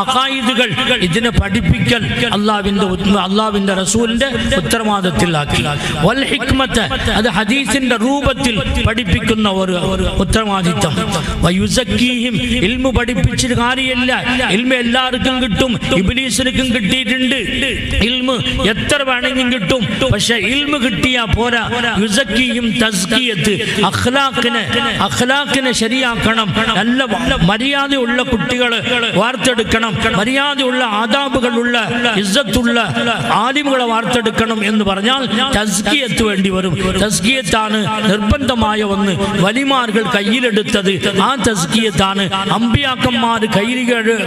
അഖായിദുകൾ, ഇതിനെ പഠിപ്പിക്കൽ അള്ളാഹുവിന്റെ റസൂലിന്റെ ഉത്തരവാദിത്തത്തിലാക്കി. വൽ ഹിക്മത്ത്, അത് ഹദീസിന്റെ രൂപത്തിൽ പഠിപ്പിക്കുന്ന ഒരു ഉത്തരവാദിത്തം. വയുസക്കീഹിം, ഇൽമു പഠിപ്പിച്ചിട്ട് കാര്യമില്ല, ഇൽമു എല്ലാവർക്കും കിട്ടും. ഇബ്ലീസിനും കിട്ടിയിട്ടുണ്ട് ഇൽമു, എത്ര വേണമെങ്കിലും കിട്ടും. പക്ഷെ ഇൽമു കിട്ടിയാ പോരാ. യുസക്കിയും തസ്കിയത്ത്, അഖ്ലാഖിനെ ശരിയാക്കണം. നല്ല മര്യാദയുള്ള കുട്ടികളെ വാർത്തെടുക്കണം, മര്യാദയുള്ള ആദാബുകളുള്ള ഇസ്സത്തുള്ള ആലിമുകളെ വാർത്തെടുക്കണം എന്ന് പറഞ്ഞാൽ തസ്കിയത്ത് വേണ്ടി വരും. തസ്കിയത്താണ് നിർബന്ധമായ ഒന്ന്. വലിമാர்கள் കയ്യിലെടുത്തത് ആ തസ്കിയത്താണ്. അമ്പിയാക്കന്മാർ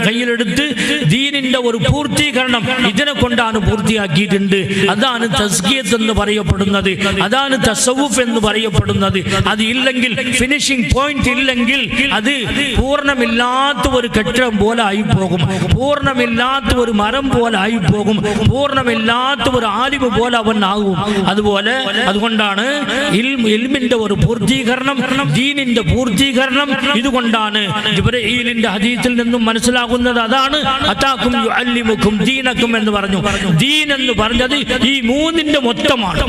കയ്യിലെടുത്ത് ദീനിന്റെ ഒരു പൂർത്തീകരണം ഇതിനെ കൊണ്ടാണ് പൂർത്തിയാക്കിയിട്ടുണ്ട്. അതാണ് തസ്കിയത്ത് എന്ന് പറയപ്പെടുന്നത്, അതാണ് തസവുഫ് എന്ന് പറയപ്പെടുന്നത്. അത് ഇല്ലെങ്കിൽ ഫിനിഷിംഗ് പോയിന്റ് ഇല്ലെങ്കിൽ അത് പൂർണ്ണമില്ലാത്ത ഒരു കെട്ടിടം പോലെ ആയിപ്പോകും, പൂർണ്ണമില്ലാത്ത ഒരു മരം പോലെ ആയിപ്പോകും, പൂർണ്ണമില്ലാത്ത ഒരു ആലിമ് പോലെ അവൻ ആകും. അതുപോലെ അതുകൊണ്ടാണ് ഇൽമിന്റെ ഒരു പൂർത്തീകരണം, ദീനിന്റെ പൂർത്തീകരണം. ഇതുകൊണ്ടാണ് ജിബ്രീലിന്റെ ഹദീസിൽ നിന്നും മനസ്സിലാകുന്നത് അതാണ്. അതാക്കും യുഅല്ലിമുക്കും ദീനക്കും എന്ന് പറഞ്ഞു. ദീൻ എന്ന് പറഞ്ഞത് ഈ മൂന്നിന്റെ മൊത്തമാണ്.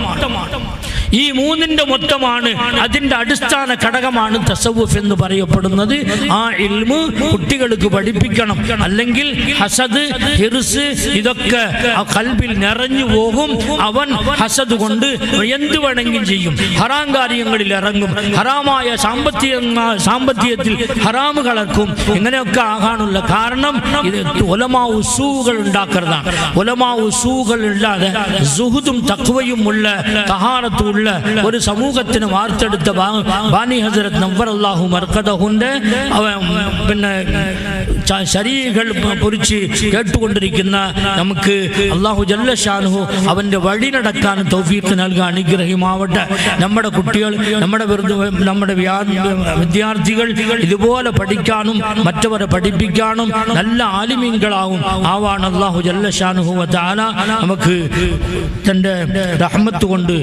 ഈ മൂന്നിന്റെ മൊത്തമാണ്, അതിന്റെ അടിസ്ഥാന ഘടകമാണ് തസവുഫ് എന്ന് പറയപ്പെടുന്നത്. ആ ഇൽമ് കുട്ടികൾക്ക് പഠിപ്പിക്കണം, അല്ലെങ്കിൽ ഹസദ്, ഹിർസ് ഇതൊക്കെ ആ ഖൽബിൽ നിറഞ്ഞു പോകും. അവൻ ഹസദ് കൊണ്ട് എന്ത് വേണമെങ്കിലും ചെയ്യും, ഹറാം കാര്യങ്ങളിൽ ഇറങ്ങും, ഹറാമായ സാമ്പത്തികത്തിൽ ഹറാമ് കളർക്കും. ഇങ്ങനെയൊക്കെ ആകാനുള്ള കാരണം ഇത് ഉലമാ ഉസൂകൾ ഉണ്ടാക്കുന്നതാണ്. ഉലമാ ഉസൂകൾ ഇല്ലാതെ സുഹുദും തഖ്വയും ഉള്ള തഹാറത്തും ഒരു സമൂഹത്തിന് വാർത്തെടുത്ത ബാനി ഹസ്രത്ത് നവ്വറല്ലാഹു മർഖദഹുന്റെ പിന്നെ ശരീകൾ പൊരിച്ച് കേട്ടുകൊണ്ടിരിക്കുന്ന നമുക്ക് അല്ലാഹു ജല്ല ഷാനുഹു അവന്റെ വഴി നടക്കാൻ തൗഫീഖ് നൽകുക, അനുഗ്രഹമാവട്ടെ. നമ്മുടെ കുട്ടികൾ, നമ്മുടെ വിദ്യാർത്ഥികൾ ഇതുപോലെ പഠിക്കാനും മറ്റവരെ പഠിപ്പിക്കാനും നല്ല ആലിമീൻകളാവും ആവാൻ അല്ലാഹു ജല്ല ഷാനുഹു വ തആല നമുക്ക് തന്റെ റഹ്മത്ത് കൊണ്ട്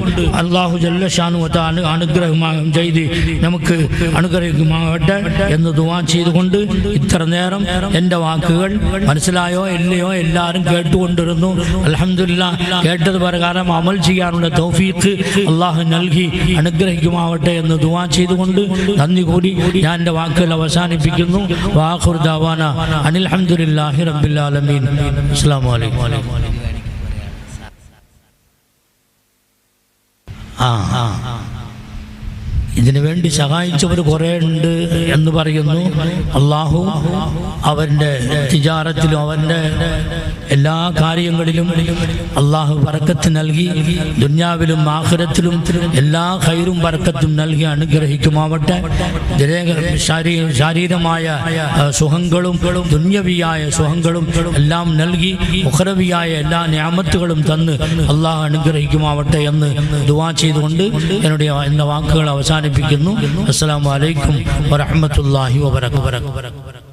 അല്ലാഹു ജല്ല ഷാനുഹു വ തആല അനുഗ്രഹം ചെയ്ത് നമുക്ക് അനുഗ്രഹിക്കുമാകട്ടെ എന്ന് ദുആ ചെയ്തുകൊണ്ട് ഇത്ര നേരം എൻ്റെ വാക്കുകൾ മനസ്സിലായോ ഇല്ലയോ എല്ലാവരും കേട്ടുകൊണ്ടിരുന്നു. അൽഹംദുലില്ലാഹ്, കേട്ടത് പ്രകാരം അമൽ ചെയ്യാനുള്ള തൗഫീഖ് അല്ലാഹു നൽകി അനുഗ്രഹിക്കുമാവട്ടെ എന്ന് ദുആ ചെയ്തുകൊണ്ട് നന്ദി കൂടി ഞാൻ എൻ്റെ വാക്കുകൾ അവസാനിപ്പിക്കുന്നു. വആഖിറു ദഅവാന അനിൽ ഹംദുലില്ലാഹി റബ്ബിൽ ആലമീൻ. അസ്സലാമു അലൈക്കും. ഇതിനു വേണ്ടി സഹായിച്ചവർ കുറേ ഉണ്ട് എന്ന് പറയുന്നു. അള്ളാഹു അവൻ്റെ തിജാറത്തിലും അവൻ്റെ എല്ലാ കാര്യങ്ങളിലും അള്ളാഹു ബർക്കത്ത് നൽകി, ദുനിയാവിലും ആഖിറത്തിലും എല്ലാ ഖൈറും ബർക്കത്തും നൽകി അനുഗ്രഹിക്കുമാവട്ടെ. ശാരീരമായ സുഖങ്ങളും ദുന്യവിയായ സുഖങ്ങളും എല്ലാം നൽകി ഉഖ്റവിയായ എല്ലാ നിഅമത്തുകളും തന്ന് അള്ളാഹു അനുഗ്രഹിക്കുമാവട്ടെ എന്ന് ദുആ ചെയ്തുകൊണ്ട് എൻ്റെ വാക്കുകൾ അവസാനിപ്പിക്കുന്നു. അസ്സലാമു അലൈക്കും വറഹ്മത്തുള്ളാഹി വബറകാതുഹു.